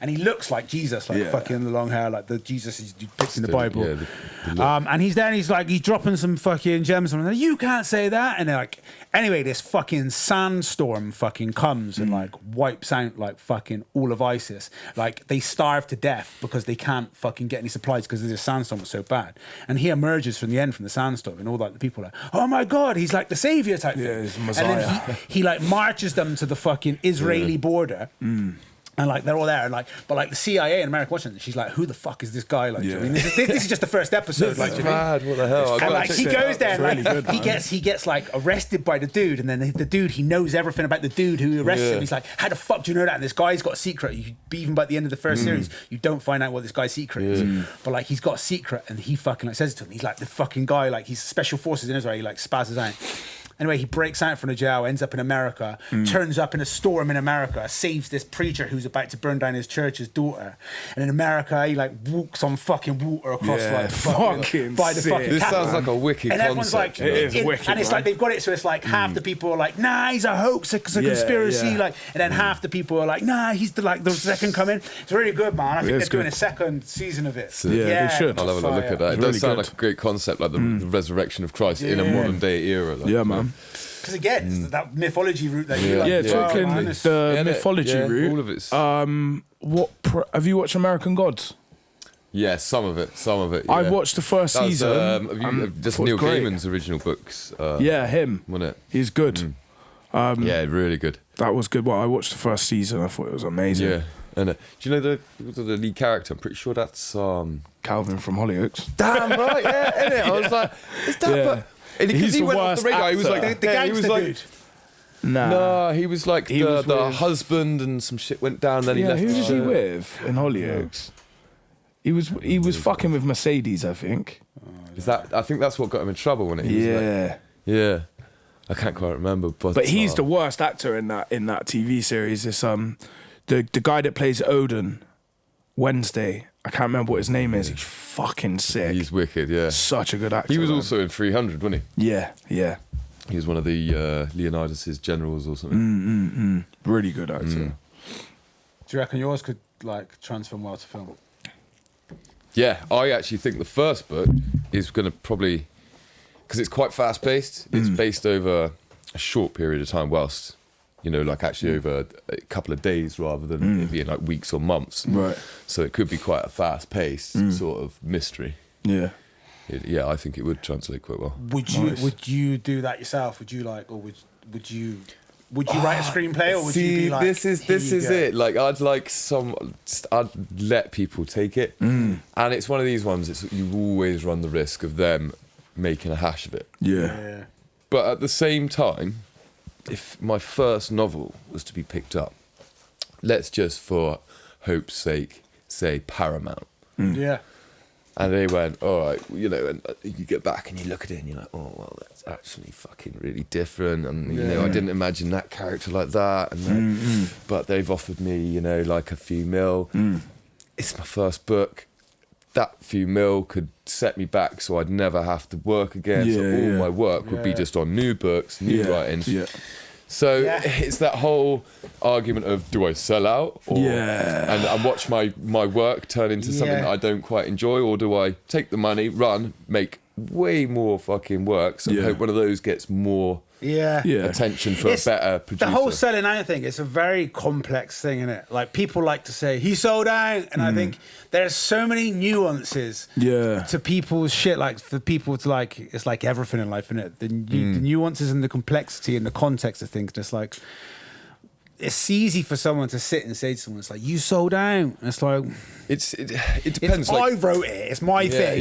and he looks like Jesus, like fucking the long hair, like the Jesus he's depicted in the Bible. And he's there, and he's like, he's dropping some fucking gems, and they're like, you can't say that. And they're like, anyway, this fucking sandstorm fucking comes and like wipes out like fucking all of ISIS. Like they starve to death because they can't fucking get any supplies because the sandstorm was so bad. And he emerges from the end from the sandstorm, and all like the people are like, oh my god, he's like the savior type thing. He's Messiah. And then he like marches them to the fucking Israeli border. And like they're all there, and like, but like the CIA in America watching it, she's like, "Who the fuck is this guy?" Like, do you know what I mean, this is just the first episode. Like, do you know what I mean? What the hell? And like he goes there, and really like good, he gets like arrested by the dude, and then the dude, he knows everything about the dude who arrested him. He's like, "How the fuck do you know that?" And this guy's got a secret. Even by the end of the first series, you don't find out what this guy's secret is. But like he's got a secret, and he fucking like says it to him. He's like the fucking guy, like he's special forces in Israel. He like spazzes out. Anyway, he breaks out from the jail, ends up in America, turns up in a storm in America, saves this preacher who's about to burn down his church's daughter. And in America, he like walks on fucking water across like fucking by the sick. fucking This cat. sounds like a wicked And everyone's concept. like, It is wicked, and it's man. like they've got it so it's like half the people are like, nah, he's a hoax, it's a conspiracy, yeah. like, and then half the people are like, nah, he's the second coming. It's really good, man. I think they're doing a second season of it. Yeah, they should. I'll have a look at that. It It's does really sound good. like a great concept, like the resurrection of Christ in a Yeah. modern day era. Like, Yeah, man. Because again, it's that mythology route that you like. Yeah, as well, talking man. the mythology route. all of it's Have you watched American Gods? yeah, some of it. Yeah. I watched the first That was, season. just thought it Neil was great. Gaiman's original books. Yeah, him. Wasn't it? He's good. Yeah, really good. That was good. Well, I watched the first season. I thought it was amazing. Yeah. And do you know the lead character? I'm pretty sure that's Calvin from Hollyoaks. damn right, yeah, innit? I was like, is that? Yeah. But, and He's because he the went off worst the radar, he was actor. like The yeah, he was gangster like, dude. Nah. no, he was like He was the with- husband, and some shit went down. Then he Yeah, left. who was he with in Hollyoaks? He was fucking with Mercedes, I think. Is that? I think that's what got him in trouble when he was like, Yeah. yeah. I can't quite remember, But he's the worst actor in that TV series. It's the guy that plays Odin, Wednesday. I can't remember what his name is. He's fucking sick. He's wicked, yeah. Such a good actor. He was man. also in 300, wasn't Yeah. he? He was one of the Leonidas's generals or something. Really good actor. Do you reckon yours could like transform well to film? Yeah, I actually think the first book is going to probably, because it's quite fast paced. It's based over a short period of time, whilst like actually over a couple of days rather than it being like weeks or months. Right. So it could be quite a fast paced sort of mystery. Yeah. Yeah, I think it would translate quite well. Would you do that yourself? Would you like, or would you write a screenplay, or would you be like, this is it. Like I'd let people take it, and it's one of these ones. You always run the risk of them making a hash of it. Yeah. But at the same time, if my first novel was to be picked up, let's just for hope's sake say Paramount. Yeah. And they went, all right, and you get back and you look at it and you're like, oh, well, that's actually fucking really different. And, I didn't imagine that character like that. And but they've offered me, like a few mil. It's my first book. That few mil could set me back so I'd never have to work again. So all my work would be just on new books, new writings. Yeah. So it's that whole argument of, do I sell out and watch my work turn into something that I don't quite enjoy, or do I take the money, run, make way more fucking works and hope one of those gets more attention for a better producer? The whole selling out thing is a very complex thing, isn't it? Like people like to say he sold out, and I think there's so many nuances to people's shit. Like for people to like, it's like everything in life, isn't it? The nuances and the complexity and the context of things. Just like it's easy for someone to sit and say to someone, it's like you sold out. And it's like it depends. I wrote it. It's my thing.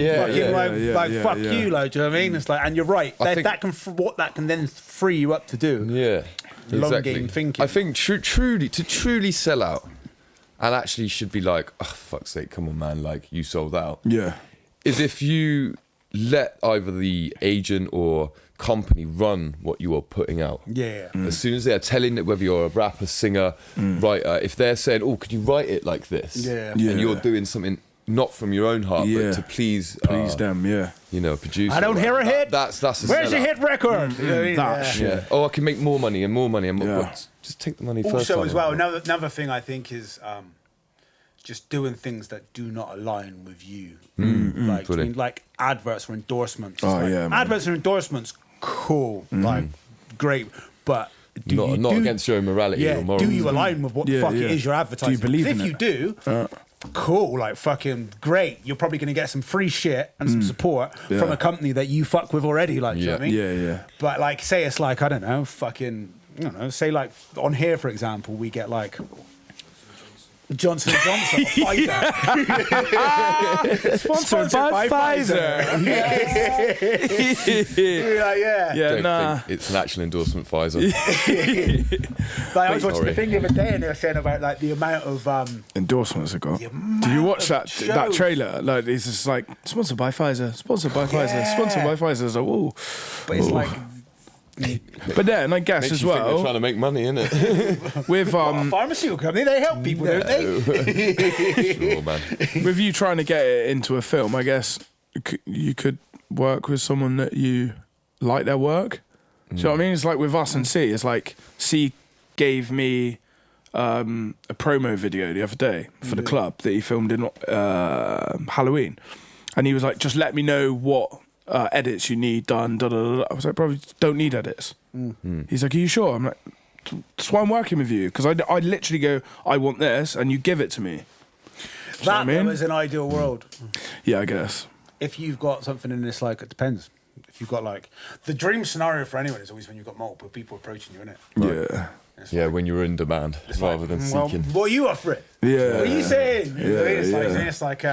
Fuck you, like, do you know what I mean? It's like, and you're right. That can then free you up to do. Yeah, Long game thinking. I think truly sell out, and actually should be like, oh, for fuck's sake, come on, man, like you sold out. Yeah. Is if you let either the agent or company run what you are putting out. Yeah. As soon as they're telling it, whether you're a rapper, singer, writer, if they're saying, oh, could you write it like this? Yeah. And you're doing something not from your own heart, but to please them, a producer. I don't hear a hit. That's a Where's sellout. your hit record? You know what I mean? That shit. Yeah. Oh, I can make more money and more money and more. But just take the money first. Also, time. as well, another thing I think is just doing things that do not align with you. Like adverts or endorsements. Oh, yeah, man. Adverts and endorsements, cool, like great, but not against your own morality or morals. do you align with what the fuck it is you're advertising? Do you believe in if it? you do, cool, like fucking great. You're probably going to get some free shit and some support from a company that you fuck with already. Like, do you know what I mean? Yeah. But like, say it's like, I don't know, say like on here, for example, we get like Johnson & Johnson, Pfizer. Sponsored by Pfizer. Think it's an actual endorsement, Pfizer. Like, I was watching the thing the other day, and they were saying about like the amount of endorsements I got. Did you watch that trailer? Like it's just like sponsored by Pfizer, sponsored by Pfizer, sponsored by Pfizer. It's like, whoa. But it's like But then I guess Makes as you think they're well trying to make money, innit? with A pharmaceutical company, they help people, don't they? Sure, man. with you trying to get it into a film, I guess you could work with someone that you like their work. Do you know what I mean? It's like with us and C. It's like C gave me a promo video the other day for the club that he filmed in Halloween, and he was like, "Just let me know what edits you need done." Da, da, da, da. I was like, "Bro, you don't need edits." He's like, "Are you sure?" I'm like, "That's why I'm working with you, because I literally go, I want this, and you give it to me." That was an ideal world. Yeah, I guess. If you've got something in this, like, it depends. If you've got, like, the dream scenario for anyone is always when you've got multiple people approaching you, innit? Yeah. Yeah, when you're in demand rather than seeking. What are you offering? Yeah. What are you saying? You know, it's yeah. like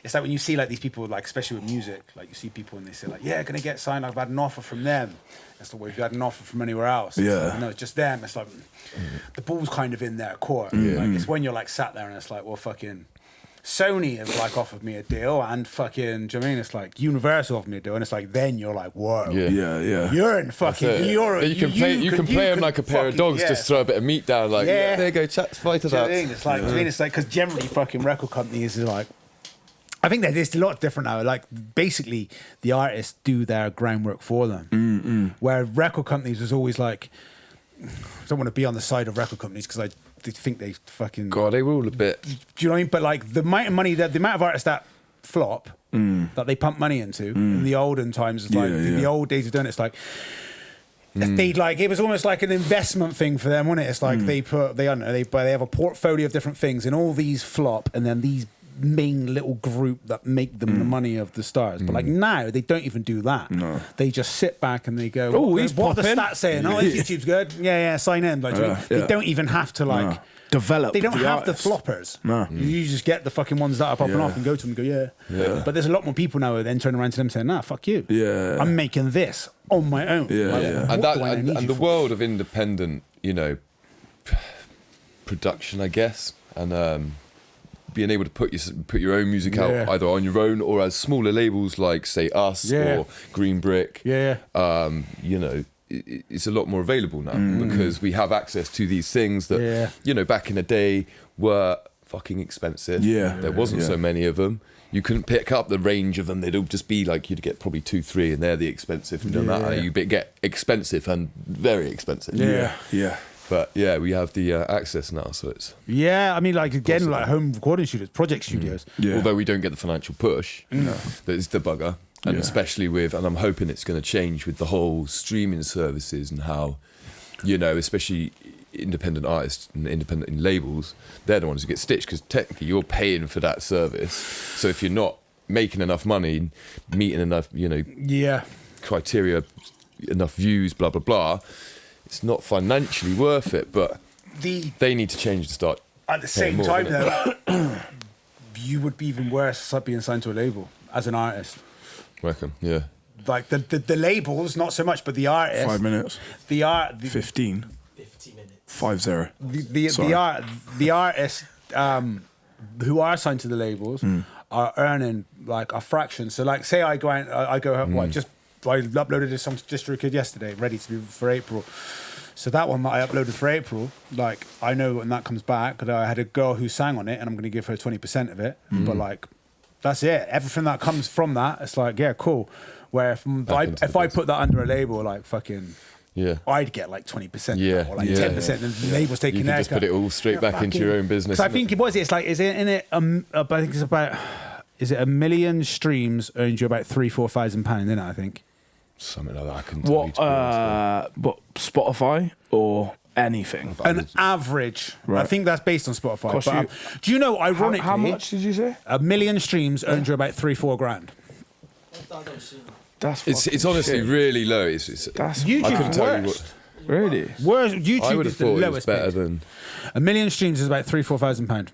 it's like when you see like these people, like especially with music, like you see people and they say like, yeah, gonna get signed. I've had an offer from them. It's like, well, if you had an offer from anywhere else, it's Yeah. like, no, it's just them. It's like the ball's kind of in their court. Like, it's when you're like sat there and it's like, well, fucking Sony have like offered me a deal, and fucking, do you know what I mean? It's like Universal offered me a deal, and it's like then you're like, whoa, Yeah. you're in fucking, You can play them like a pair of dogs. yeah. Just throw a bit of meat down, like Yeah. there you go, chaps, fight it Do you know out. what I mean? It's like, I mean, it's like, because generally fucking record companies are like, I think that it's a lot different now. Like, basically, the artists do their groundwork for them. Where record companies was always like, I don't want to be on the side of record companies because I think they fucking. God, they were all a bit. Do you know what I mean? But like the amount of money that the amount of artists that flop that they pump money into in the olden times, it's like in the old days of doing it, it's like. They like it was almost like an investment thing for them, wasn't it? It's like they have a portfolio of different things, and all these flop, and then these main little group that make them the money of the stars. But like now, they don't even do that. No. They just sit back and they go, "Oh, he's what are the popping. stats saying? Oh, YouTube's good. Yeah, sign in." Like, they don't even have to like develop. They don't have artist. the floppers. No. You just get the fucking ones that are popping off and go to them and go, yeah. But there's a lot more people now who then turn around to them saying, nah, fuck you. Yeah. I'm making this on my own. Yeah, Like, yeah. what do I need And you the for? world of independent, you know, production, I guess, and being able to put your own music out either on your own or as smaller labels like say us or Green Brick. Yeah. You know, it's a lot more available now because we have access to these things that you know back in the day were fucking expensive. There wasn't so many of them. You couldn't pick up the range of them. They'd all just be like you'd get probably 2-3 and they're the expensive. No matter you get expensive and very expensive. Yeah. But yeah, we have the access now, so it's I mean, like again, like home recording studios, project studios. although we don't get the financial push, that is the bugger. And especially with, and I'm hoping it's going to change with the whole streaming services and how, you know, especially independent artists and independent labels, they're the ones who get stitched because technically you're paying for that service. So if you're not making enough money, meeting enough, you know, criteria, enough views, blah, blah, blah, it's not financially worth it, but they need to change to start. At the same time, though, you would be even worse being signed to a label as an artist. Reckon, yeah. Like the labels, not so much, but the artist. 5 minutes. 15. 50 minutes. 50. The artists who are signed to the labels are earning like a fraction. So like, say I go out, I uploaded a song to DistroKid yesterday, ready to be for April. So that one that I uploaded for April, like I know when that comes back, I had a girl who sang on it, and I'm going to give her 20% of it. But like, that's it. Everything that comes from that, it's like, yeah, cool. Where if I put that under a label, like fucking, I'd get like 20% or like 10%, and the label's taking you can just put it all straight back into your own business. So I think it's like, is it in it? I think it's about. Is it 1 million streams earns you about £3,000-4,000 in it? I think. Something like that. I couldn't tell you, to be honest, What Spotify or anything? An average. Right. I think that's based on Spotify. Cost But, you- do you know, ironically, How much did you say? 1 million streams earns you about 3-4 grand. I don't see. That's it's honestly shit. really low. It's That's YouTube's I couldn't tell you worst. what. really. YouTube I would have is the thought it was lowest better paid. than. 1 million streams is about £3,000-4,000.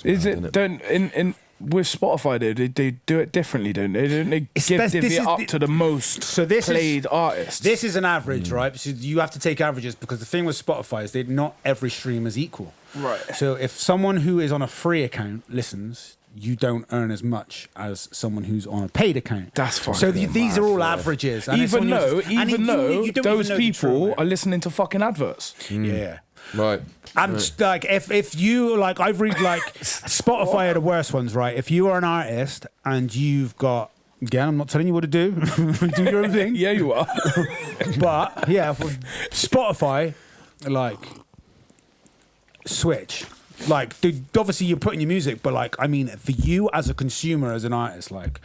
Is it? Don't in with Spotify they do it differently, don't they? Don't they divvy it up to the most played artists? This is an average, right? So you have to take averages because the thing with Spotify is that not every stream is equal. Right. So if someone who is on a free account listens, you don't earn as much as someone who's on a paid account. That's fucking so these are all averages. And even though you don't those even know people are listening to fucking adverts. Yeah. Right. And like if you like, I've read like Spotify are the worst ones, right? If you are an artist and you've got, again, I'm not telling you what to do. Do your own thing. Yeah, you are. But yeah, for Spotify, like switch. Like, dude, obviously you're putting your music, but like, I mean, for you as a consumer, as an artist, like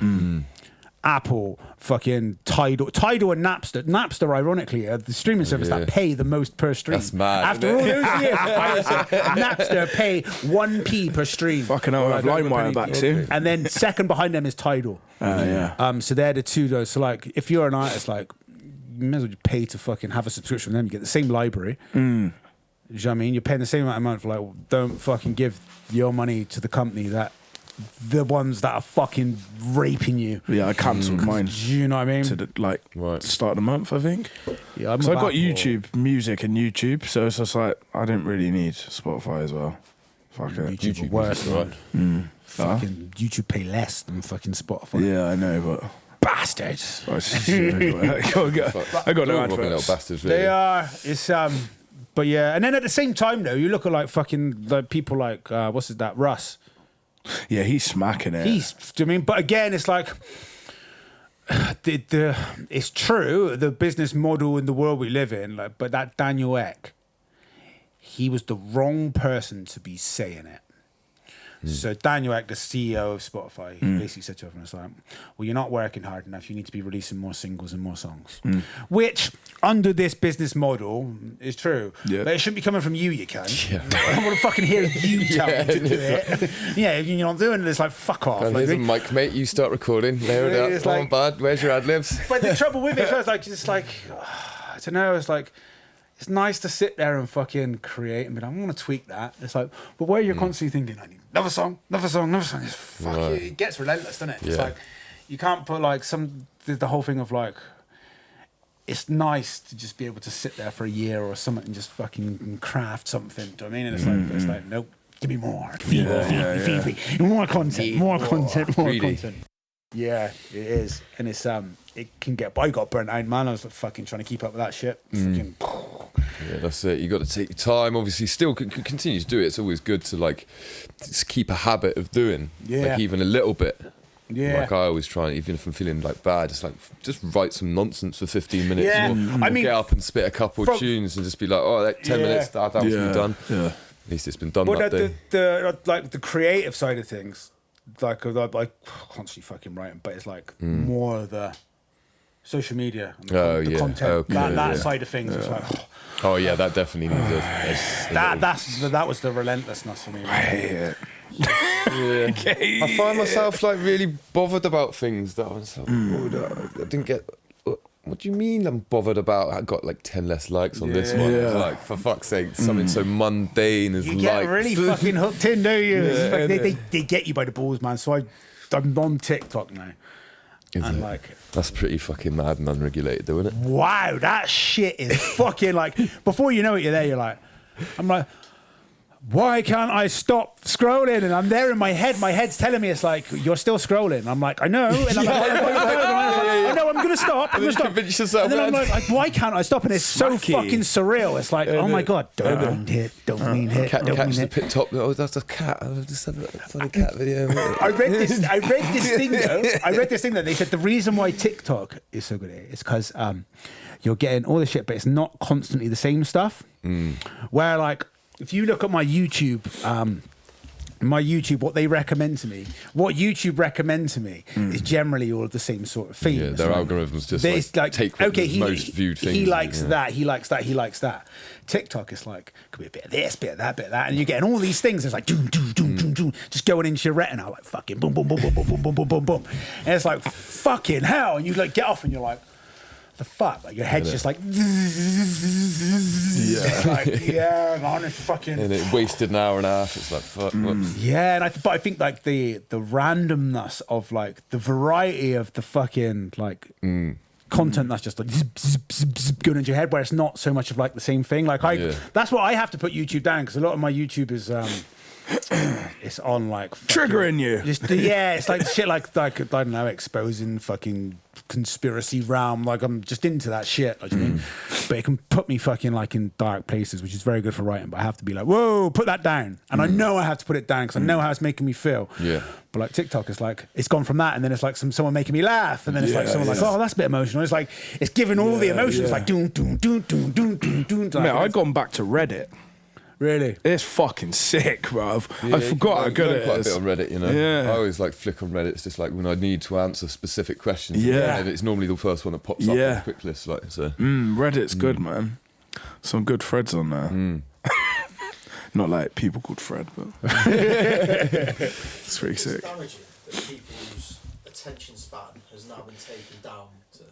Apple, fucking Tidal and Napster, ironically, are the streaming service that pay the most per stream. That's mad. After all those years, Napster pay 1p per stream. Fucking hell, I have LimeWire back soon. And then second behind them is Tidal. Yeah. So they're the two though. So like, if you're an artist, like, you may as well pay to fucking have a subscription with them. You get the same library. You know what I mean? You're paying the same amount of money for like, don't fucking give your money to the company that the ones that are fucking raping you. Yeah, I cancelled mine. Do you know what I mean? To the start of the month, I think. Yeah, so I got YouTube Music and YouTube, so it's just like I didn't really need Spotify as well. Fuck it. YouTube worse, right? Fucking YouTube pay less than fucking Spotify. Yeah, I know, but bastards. I got no adverts. Little bastards, really. They are. It's but yeah, and then at the same time though, you look at like fucking like people like what's it, that Russ. Yeah, he's smacking it. Do you know what I mean? But again, it's like it's true, the business model in the world we live in, like, but that Daniel Ek, he was the wrong person to be saying it. So Daniel Ek, the CEO of Spotify, he basically said to everyone, it's like, well, you're not working hard enough. You need to be releasing more singles and more songs. Which, under this business model, is true. Yeah. But it shouldn't be coming from you, you cunt. Yeah. I don't want to fucking hear you tell me to do it. Yeah, if you're not doing it, it's like, fuck off. And Like, here's a mic, mate. You start recording. Layer it up. It's Come on, like- bud. Where's your ad-libs? but the trouble with it is like, it's like, I don't know, it's like, it's nice to sit there and fucking create and be like, I'm going to tweak that. It's like, but where you're constantly thinking, I need another song. It's fuck Right. it gets relentless, doesn't it? It's Yeah. like, you can't put like the whole thing of like, it's nice to just be able to sit there for a year or something and just fucking craft something. Do you know what I mean? And it's like, nope, give me more. Feed me. More content, more content. Yeah, it is. And it's, it can get, I got burnt out, man. I was fucking trying to keep up with that shit. Fucking, Yeah, that's it. You got to take your time. Obviously, still continue to do it. It's always good to like just keep a habit of doing, like even a little bit. yeah. Like I always try, even if I'm feeling like bad, just write some nonsense for 15 minutes. Yeah. Or I mean, get up and spit a couple of tunes and just be like, oh, that 10 minutes, that was done. Yeah. At least it's been done But that day. the like the creative side of things, like constantly fucking writing, but it's like more the social media and the content, Okay, that side of things. It's like, Oh yeah, that definitely needs a that was the relentlessness for me. I hate it. Yeah. I find myself like really bothered about things that I was like, I didn't get. What do you mean I'm bothered about? I got like 10 less likes on this one. Yeah. Like, for fuck's sake, something so mundane as You get likes. really fucking hooked in, don't you? It's Yeah, like they get you by the balls, man. So I'm on TikTok now. Is And it? like, That's pretty fucking mad and unregulated, though, isn't it? wow, that shit is fucking like, before you know it, you're there, you're like, I'm like, why can't I stop scrolling? And I'm there in my head's telling me, it's like, you're still scrolling. I'm like, I know. And I'm like, I know, I'm going to stop. I'm going to stop. Convince yourself, And then I'm man. like, why can't I stop? And it's so Smacky. fucking surreal. It's like, oh my God, dopamine hit, dopamine hit, Catch dopamine the hit. pit top. Oh, that's a cat. I just had a funny cat video. I read this thing though. They said the reason why TikTok is so good is because you're getting all the shit, but it's not constantly the same stuff. Where like, if you look at my YouTube, what they recommend to me, what YouTube recommend to me is generally all of the same sort of themes. Yeah, their right? algorithms just There's like take what the most viewed things. He likes yeah. that. He likes that. He likes that. TikTok is like, could be a bit of this, bit of that, and you're getting all these things. It's like doom, doom, doom, doom, doom, just going into your retina, like fucking boom, boom, boom, boom, boom, boom, boom, boom, boom, boom, and it's like fucking hell. And you like get off, and you're like, the fuck, like your head's just like, yeah, man, it's fucking. And it wasted an hour and a half. It's like, fuck. Whoops. Yeah, and but I think like the randomness of like the variety of the fucking like content that's just like zip, zip, zip, zip, going into your head, where it's not so much of like the same thing. Like that's what I have to put YouTube down, because a lot of my YouTube is it's on like fucking, Triggering you. It's like shit like I don't know, exposing fucking conspiracy realm. Like I'm just into that shit. Like, you mean? But it can put me fucking like in dark places, which is very good for writing. But I have to be like, whoa, put that down, and I know I have to put it down because I know how it's making me feel. Yeah. But like TikTok, it's like it's gone from that, and then it's like someone making me laugh, and then it's like someone like, oh, that's a bit emotional. It's like it's giving all the emotions, like doom doom doom doom doom doom doom. Mate, I've gone back to Reddit. Really? It's fucking sick, bruv. Yeah, I forgot how good it quite is. a bit on Reddit, you know. Yeah. I always like flick on Reddit. It's just like when I need to answer specific questions. Yeah. And it's normally the first one that pops up on the quick list. Like, so. Reddit's good, man. Some good threads on there. Not like people called Fred, but it's pretty sick. It's damaging that people's attention span has now been taken down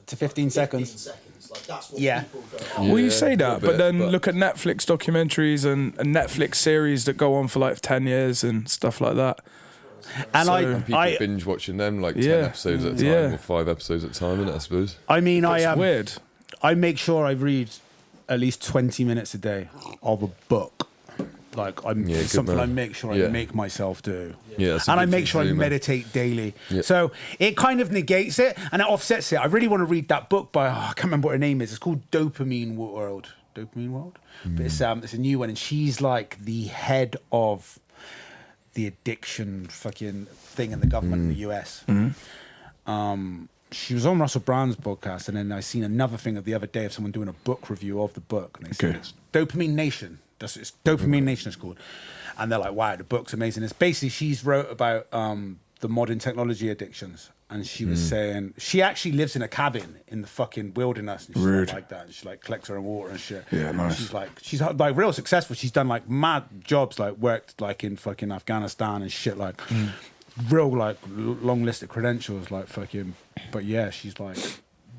To 15 seconds. Like that's what Yeah. people go. Well, you Yeah, say a that, little but then bit, look at Netflix documentaries and Netflix series that go on for like 10 years and stuff like that. And So- And people I binge watching them like 10 Yeah. episodes at a time Yeah. or 5 episodes at a time, innit, I suppose. mean, It's weird. I make sure I read at least 20 minutes a day of a book. Like Yeah, it's good something man. I make sure I Yeah. make myself do. Yeah, that's a And I good make thing sure to I do, man. meditate daily. Yeah. So it kind of negates it and it offsets it. I really want to read that book by, I can't remember what her name is. It's called Dopamine World. Dopamine World? But it's a new one. And she's like the head of the addiction fucking thing in the government in the US. She was on Russell Brand's podcast, and then I seen another thing of the other day of someone doing a book review of the book, and they said Okay. it's Dopamine Nation. It's Dopamine Nation it's called, and they're like, wow, the book's amazing. It's basically she's wrote about the modern technology addictions, and she was saying she actually lives in a cabin in the fucking wilderness and Rude. shit like that. And she like collects her own water and shit. Yeah, nice. She's like real successful. She's done like mad jobs, like worked like in fucking Afghanistan and shit, like real like long list of credentials, like fucking. But yeah, she's like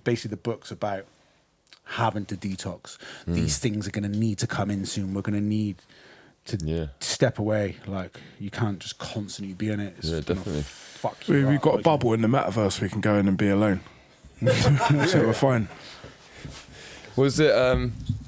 basically the book's about having to detox. These things are gonna need to come in soon. We're gonna need to step away. Like you can't just constantly be in it. It's Yeah, gonna definitely. Fuck you. We've up, got a like- bubble in the metaverse we can go in and be alone. So we're fine. Was it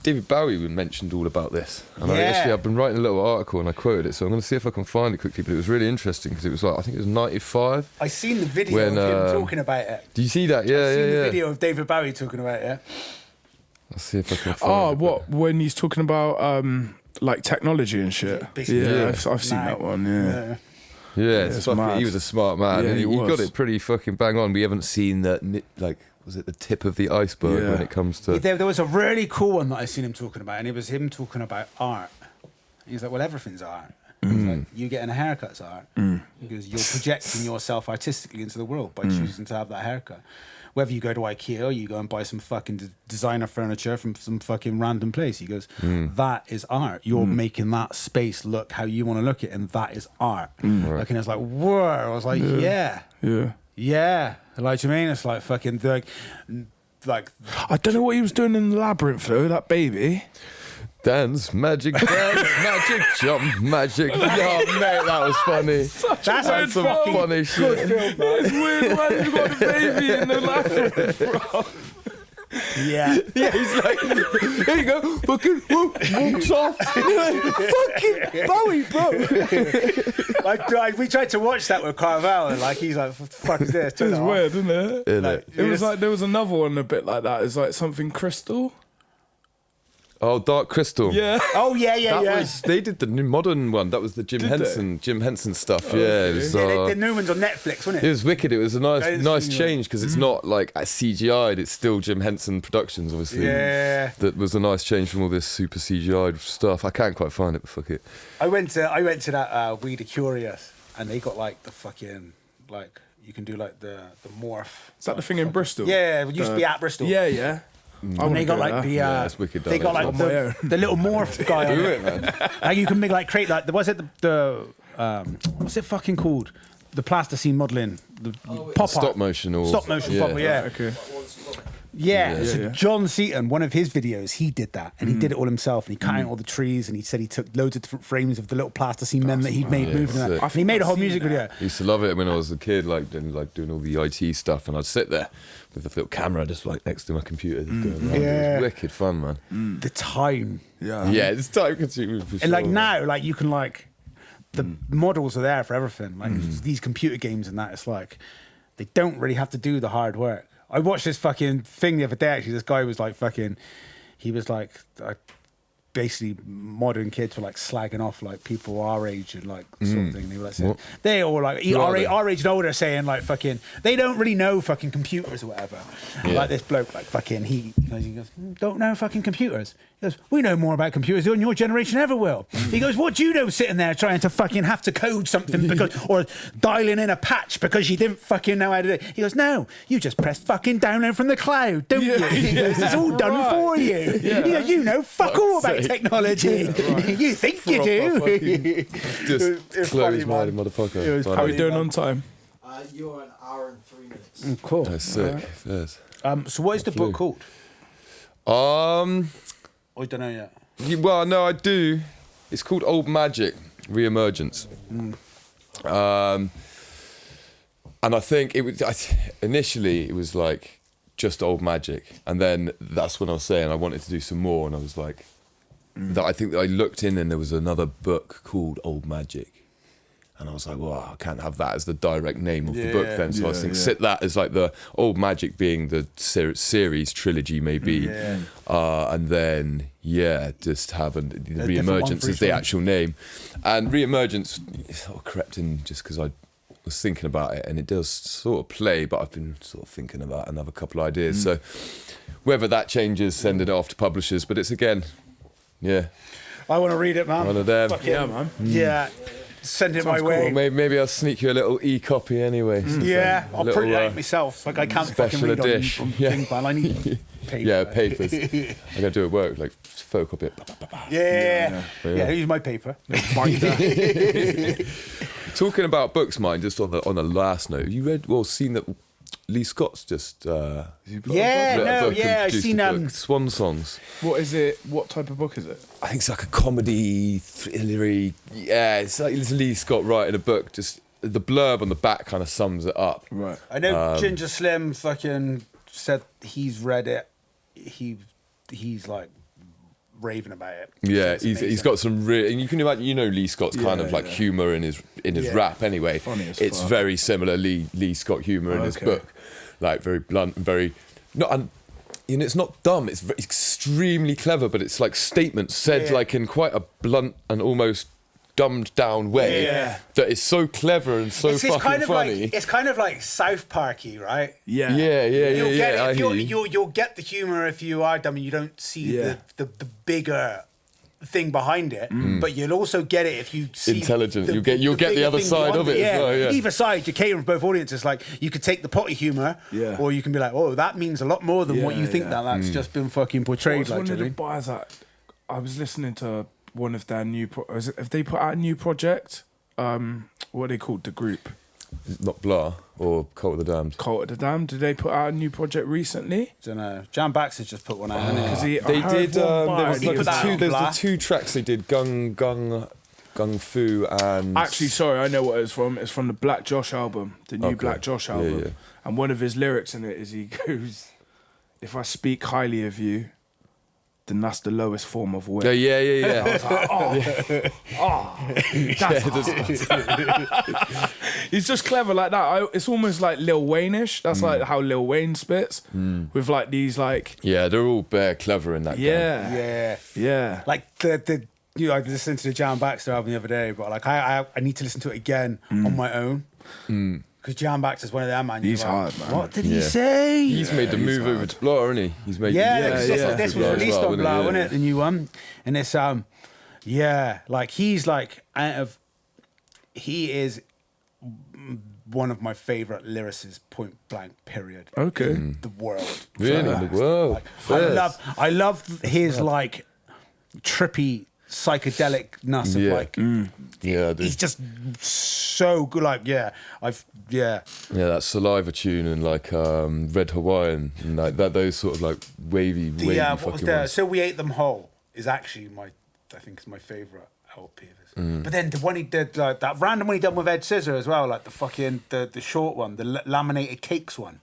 David Bowie mentioned all about this? And Yeah. actually, I've been writing a little article and I quoted it, so I'm going to see if I can find it quickly. But it was really interesting because it was like, I think it was 95. I seen the video When, of him talking about it. Do you see that? Yeah, I seen yeah. the video of David Bowie talking about it. I'll see if I can find Oh, it. what? When he's talking about like technology and shit. Basically, Yeah, yeah. I've seen that one. Yeah. Yeah, it's it's fucking, mad. he was a smart man. Yeah, and he he got was. it pretty fucking bang on. We haven't seen that, like, was it the tip of the iceberg Yeah. when it comes to... There was a really cool one that I seen him talking about, and it was him talking about art. He's like, well, everything's art. He's like, you getting a haircut's art. Because you're projecting yourself artistically into the world by choosing to have that haircut. Whether you go to IKEA or you go and buy some fucking designer furniture from some fucking random place. He goes, that is art. You're making that space look how you want to look at it, and that is art. Like, and it's like, whoa. I was like, yeah. Like, do you mean? It's like fucking, like I don't know what he was doing in the labyrinth though, that baby. Dance, magic jump, magic. Oh, mate, that was funny. that's Some fucking funny shit. It's weird, man. You've got a baby in the labyrinth, bro. yeah. Yeah, he's like, here you go, fucking walks off. Fucking Bowie, bro. Like, we tried to watch that with Carvel, and like he's like, "What the fuck is this?" Turn It's it off. weird, isn't it? Innit? It was like there was another one a bit like that. It's like something crystal. Oh, Dark Crystal. Yeah. Oh yeah. They did the new modern one. That was the Jim Did Henson stuff. Yeah, it was. The new one's on Netflix, wasn't It it? was wicked. It was a nice Yeah. change because it's not like CGI'd. It's still Jim Henson Productions, obviously. Yeah. That was a nice change from all this super CGI'd stuff. I can't quite find it, but fuck it. I went to that We the Curious, and they got like the fucking like you can do like the morph. Is that the thing in Bristol? Yeah, it used to be at Bristol. Yeah. And they got like the Yeah, it's wicked they got down like there. the little morph guy on Do it. it, man. And you can make like create like was it the what's it fucking called? The plasticine modelling, the pop Stop motion or popper, yeah. Okay. Yeah, Yeah. so Yeah. John Seaton, one of his videos, he did that, and he did it all himself, and he cut out all the trees, and he said he took loads of different frames of the little plasticine men that he'd made Yeah, moving. sick. And he made a whole music video. I used to love it when I was a kid, like doing all the IT stuff, and I'd sit there with a little camera just like next to my computer, just going around. It Yeah. was wicked fun, man. The time, Yeah. Yeah, it's time consuming for sure. and like now, like you can like the models are there for everything. Like these computer games and that, it's like they don't really have to do the hard work. I watched this fucking thing the other day. Actually, this guy was like fucking. He was like. Basically, modern kids were like slagging off like people our age and like sort of thing. They were like saying, they all like our age and older, saying like fucking they don't really know fucking computers or whatever. Like this bloke, like fucking he goes, don't know fucking computers. He goes, we know more about computers than your generation ever will. He goes, what do you know sitting there trying to fucking have to code something because or dialing in a patch because you didn't fucking know how to do it? He goes, no, you just press fucking download from the cloud, don't you? He goes, it's all done for you. He goes, you know fuck all about technology. You think you do. Just close-minded motherfucker. How are we doing on time? You're an hour and 3 minutes. Cool. That's sick. Yes. So what is the book called? I don't know yet. Well, no, I do. It's called Old Magic, Re-Emergence. And I think it was initially it was like just Old Magic, and then that's when I was saying I wanted to do some more, and I was like, that I think that I looked in and there was another book called Old Magic. And I was like, well, I can't have that as the direct name of the book then. So I think sit that as like the Old Magic being the series trilogy maybe. And then, just have the Re-Emergence as the actual name. And Re-Emergence sort of crept in just because I was thinking about it, and it does sort of play, but I've been sort of thinking about another couple of ideas. So whether that changes, sending it off to publishers, but it's again, I want to read it, man. One of them. Yeah, man. Yeah. Send it my way. Well, maybe I'll sneak you a little e-copy anyway. I'll print it out myself. Like I can't fucking read on thing, man. I need paper. Papers. I'm gonna do it at work, like photocopy it. Use my paper. Talking about books, mine. Just on the last note, you read seen that Lee Scott's just I've seen Swan Songs. What is it? What type of book is it? I think it's like a comedy, thrillery. Yeah, it's like Lee Scott writing a book. Just the blurb on the back kind of sums it up. Right. I know Ginger Slim fucking said he's read it. He's like raving about it. Yeah, he's got some real. And you can imagine, Lee Scott's kind of like humour in his rap anyway. Funny as it's fuck. very similar Lee Scott humour in his book, like very blunt, very not. It's not dumb. It's extremely clever, but it's like statements said like in quite a blunt and almost dumbed down way that is so clever and so fucking funny. It's kind of like South Parky, right? Yeah. You'll get the humour if you are dumb and you don't see the bigger thing behind it, but you'll also get it if you see intelligent. You'll get the other side of it as well. Yeah. Either side, you're catering for both audiences. Like you could take the potty humour, or you can be like, oh, that means a lot more than what you think that's just been fucking portrayed. One of the buyers that I was listening to one of their new. Have they put out a new project? What are they called? The group. Not Blah or Cult of the Damned. Cult of the Damned. Did they put out a new project recently? Don't know. Jan Baxter's just put one out. Because They did. There's the two tracks they did. Gung Fu and. Actually, sorry, I know what it's from. It's from the Black Josh album, the new Black Josh album. Yeah. And one of his lyrics in it is he goes, "If I speak highly of you, then that's the lowest form of wit." Yeah. I was like, he's just clever like that. It's almost like Lil Wayne-ish. That's like how Lil Wayne spits with like these like. Yeah, they're all bare clever in that. Yeah. Like the I listened to the Jan Baxter album the other day, but like I need to listen to it again on my own. Because Jan Baxter's one of them, man. He's hard, man. What did he say? He's made the move over to Blah, hasn't he? He's made this was released on Blah, wasn't it? The new one. And it's like he's like he is one of my favourite lyricists, point blank, period. Okay. In the world. Really? The world. Like, I love his like trippy psychedelicness of like he's just so good. Like that Saliva tune and like Red Hawaiian and like that, those sort of like wavy what was there? ones. So We Ate Them Whole is actually I think it's my favourite LP of his. But then the one he did, like that random one he done with Ed Scissor as well, like the fucking the short one, the Laminated Cakes one.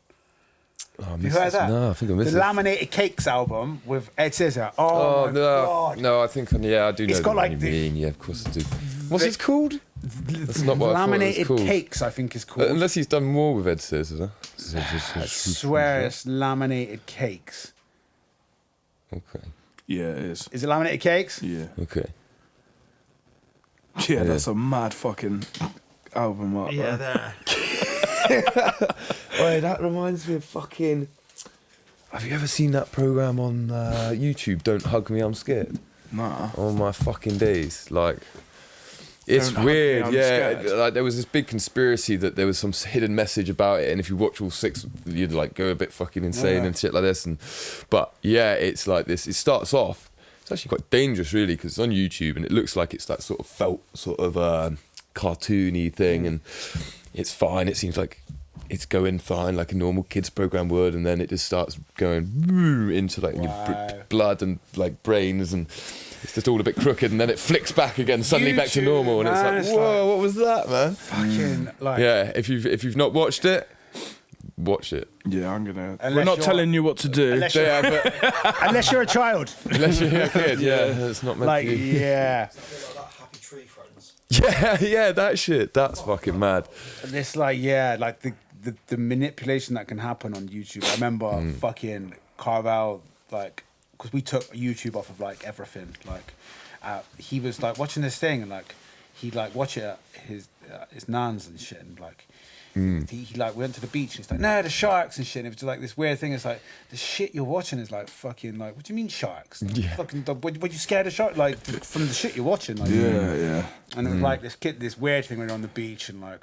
Have you heard that? No, I think I missed it. The Laminated Cakes album with Ed Scissor. Oh my God. No, I think I do know It's got what like you mean. Yeah, of course I do. What's it called? That's not what I thought it was Laminated called. Cakes, I think is called. Unless he's done more with Ed Sears, has he? I swear it's Laminated Cakes. Okay. Yeah, it is. Is it Laminated Cakes? Yeah. Okay. Yeah, that's a mad fucking album art. Yeah, bro. there. Wait, that reminds me of fucking. Have you ever seen that program on YouTube? Don't Hug Me, I'm Scared. Nah. Oh my fucking days! Like, it's Don't Hug Me, weird. I'm Yeah, Scared. like there was this big conspiracy that there was some hidden message about it, and if you watch all 6, you'd like go a bit fucking insane and shit like this. But yeah, it's like this. It starts off. It's actually quite dangerous, really, because it's on YouTube and it looks like it's that sort of felt sort of cartoony thing, and it's fine. It seems like it's going fine, like a normal kids program would, and then it just starts going into like your blood and like brains, and it's just all a bit crooked, and then it flicks back again, suddenly back to YouTube, normal, and man, it's it's like, whoa, like- what was that, man? Fucking like. Yeah, if you've not watched it, watch it. Yeah, I'm gonna. Unless We're not you're- telling you what to do. Unless you're, Yeah, but unless you're a child. unless you're a kid, yeah, it's not meant Like, to be. yeah. It's a bit like that Happy Tree Friends. Yeah, that shit. That's fucking mad. And it's like, yeah, like the manipulation that can happen on YouTube. I remember fucking Carvel, like, because we took YouTube off of like everything. Like, he was like watching this thing, and like he'd like watch it at his nan's and shit, and like he like went to the beach and he's like, no, the sharks and shit. And it was just like this weird thing. It's like the shit you're watching is like fucking like, what do you mean sharks? Yeah. Fucking, were you scared of sharks? Like from the shit you're watching? Like, Yeah. And it was like this weird thing when you're on the beach, and like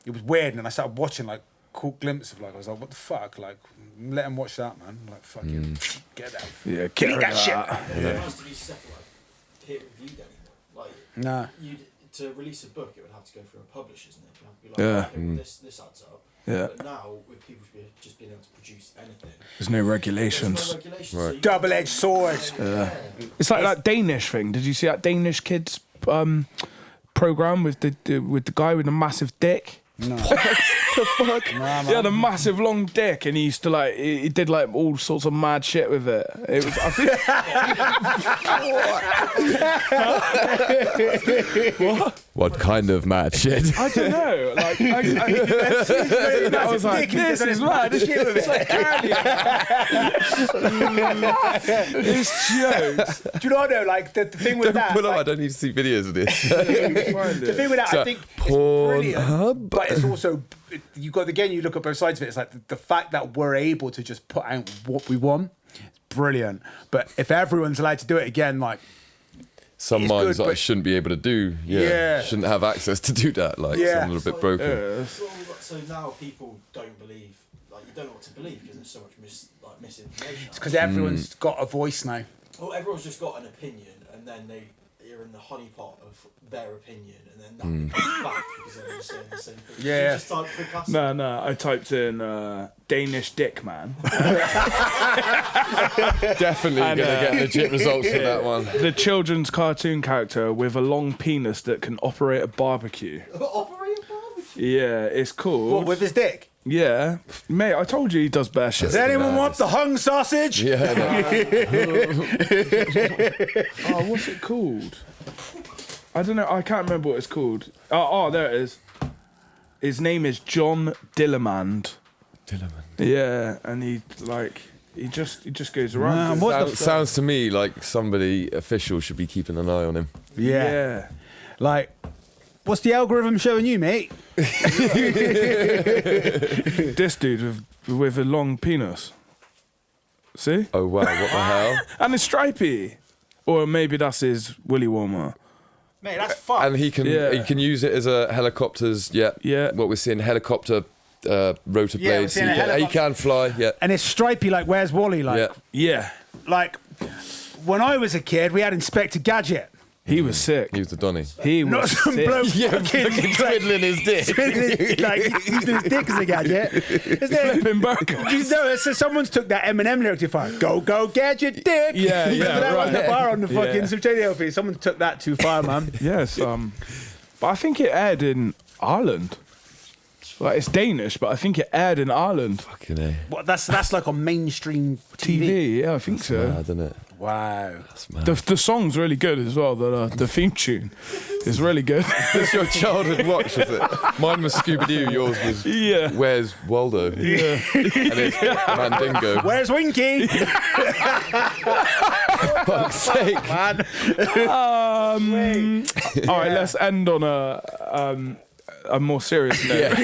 it was weird. And I started watching like caught glimpse of like, I was like, what the fuck? Like, let him watch that, man. Like, fucking get that. Yeah, Delete rid that of shit. that. It has to be separate, like, peer reviewed anymore. Like, Nah. to release a book, it would have to go through a publisher, isn't it? You have to be like, Yeah. okay, well, this adds up. Yeah. But now, with people just being able to produce anything, There's no there's regulations. no regulations. Right. So you Double-edged sword. It's like that Danish thing. Did you see that Danish kids program with the guy with the massive dick? No. The fuck? Nah, He had a massive long dick, and he used to like he did like all sorts of mad shit with it. It was. I think, What kind of mad shit? I don't know. Like I was like, this is mad. It's like candy. It's jokes. Do you know what though? Like the thing with that. Pull up, I Like, don't need to see videos of this. the thing with that, I So, think it's brilliant, Pornhub. but it's also you got again. You look at both sides of it. It's like the fact that we're able to just put out what we want. It's brilliant. But if everyone's allowed to do it again, like Some It's minds good, that I but- shouldn't be able to do. Yeah. Shouldn't have access to do that. Like, Yeah. some are a bit broken. So now people don't believe, like, you don't know what to believe because there's so much misinformation. it's because everyone's got a voice now. Well, everyone's just got an opinion, and then you're in the honeypot of their opinion, and then that becomes fact because everyone's saying the same thing. Yeah. So just type quick acid. No, I typed in Danish dick man. Definitely And, going to get legit results for that one. The children's cartoon character with a long penis that can operate a barbecue. Operate a barbecue. Yeah, it's cool. What with his dick? Yeah, mate, I told you he does bear shit. Does anyone want the hung sausage? Yeah. Oh, what's it called? I don't know. I can't remember what it's called. Oh, there it is. His name is John Dillermand. Yeah, and he just goes around. Man, doing what the stuff. Sounds to me like somebody official should be keeping an eye on him. Yeah. Like, what's the algorithm showing you, mate? This dude with a long penis. See? Oh wow, what the hell? And it's stripy. Or maybe that's his willy warmer. Mate, that's fucked. And he can use it as a helicopter's Yeah. What we're seeing, helicopter rotor Yeah, we're blades. seeing a He helicopter. can fly. Yeah. And it's stripy like Where's Wally? Like, Yeah. like when I was a kid, we had Inspector Gadget. He was sick. He was the Donny. He Not was some sick. bloke Yeah, fucking twiddling his dick. like using his dick as a gadget. Is there, Flipping burgers. you know, so someone's took that Eminem lyric too far. Go, go, gadget dick. Yeah, Remember yeah, that one, the right. bar on the fucking Yeah. Subtaining LP? Someone took that too far, man. Yes, but I think it aired in Ireland. Like, it's Danish, but I think it aired in Ireland. Fucking A. What? That's like on mainstream TV. TV, yeah, I think so. Mad, isn't it? Wow. The song's really good as well. The theme tune is really good. That's your childhood watch, was it? Mine was Scooby-Doo, yours was Where's Waldo? Yeah. And it's Mandingo. Where's Winky? Fuck's sake. Man. All right, let's end on a more serious note.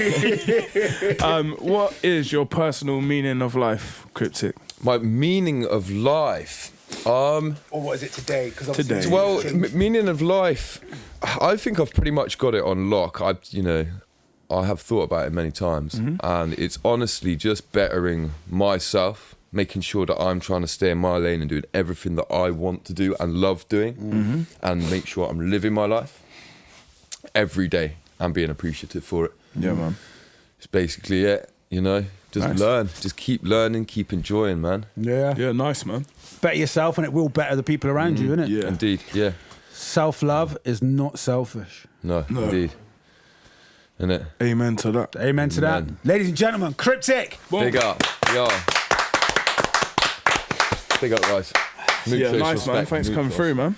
What is your personal meaning of life, Criptic? My meaning of life. Or what is it today? Because Today. Well, meaning of life, I think I've pretty much got it on lock. I have thought about it many times, and it's honestly just bettering myself, making sure that I'm trying to stay in my lane and doing everything that I want to do and love doing, and make sure I'm living my life every day and being appreciative for it. Yeah, man. It's basically it, Just learn, just keep learning, keep enjoying, man. Yeah, nice, man. Better yourself and it will better the people around you, innit? Yeah. Indeed, yeah. Self-love is not selfish. No, indeed. Innit? Amen to that. Amen to that. Ladies and gentlemen, Criptic. Big up, yeah. Big up, guys. Yeah, nice, man. Thanks for coming through, man.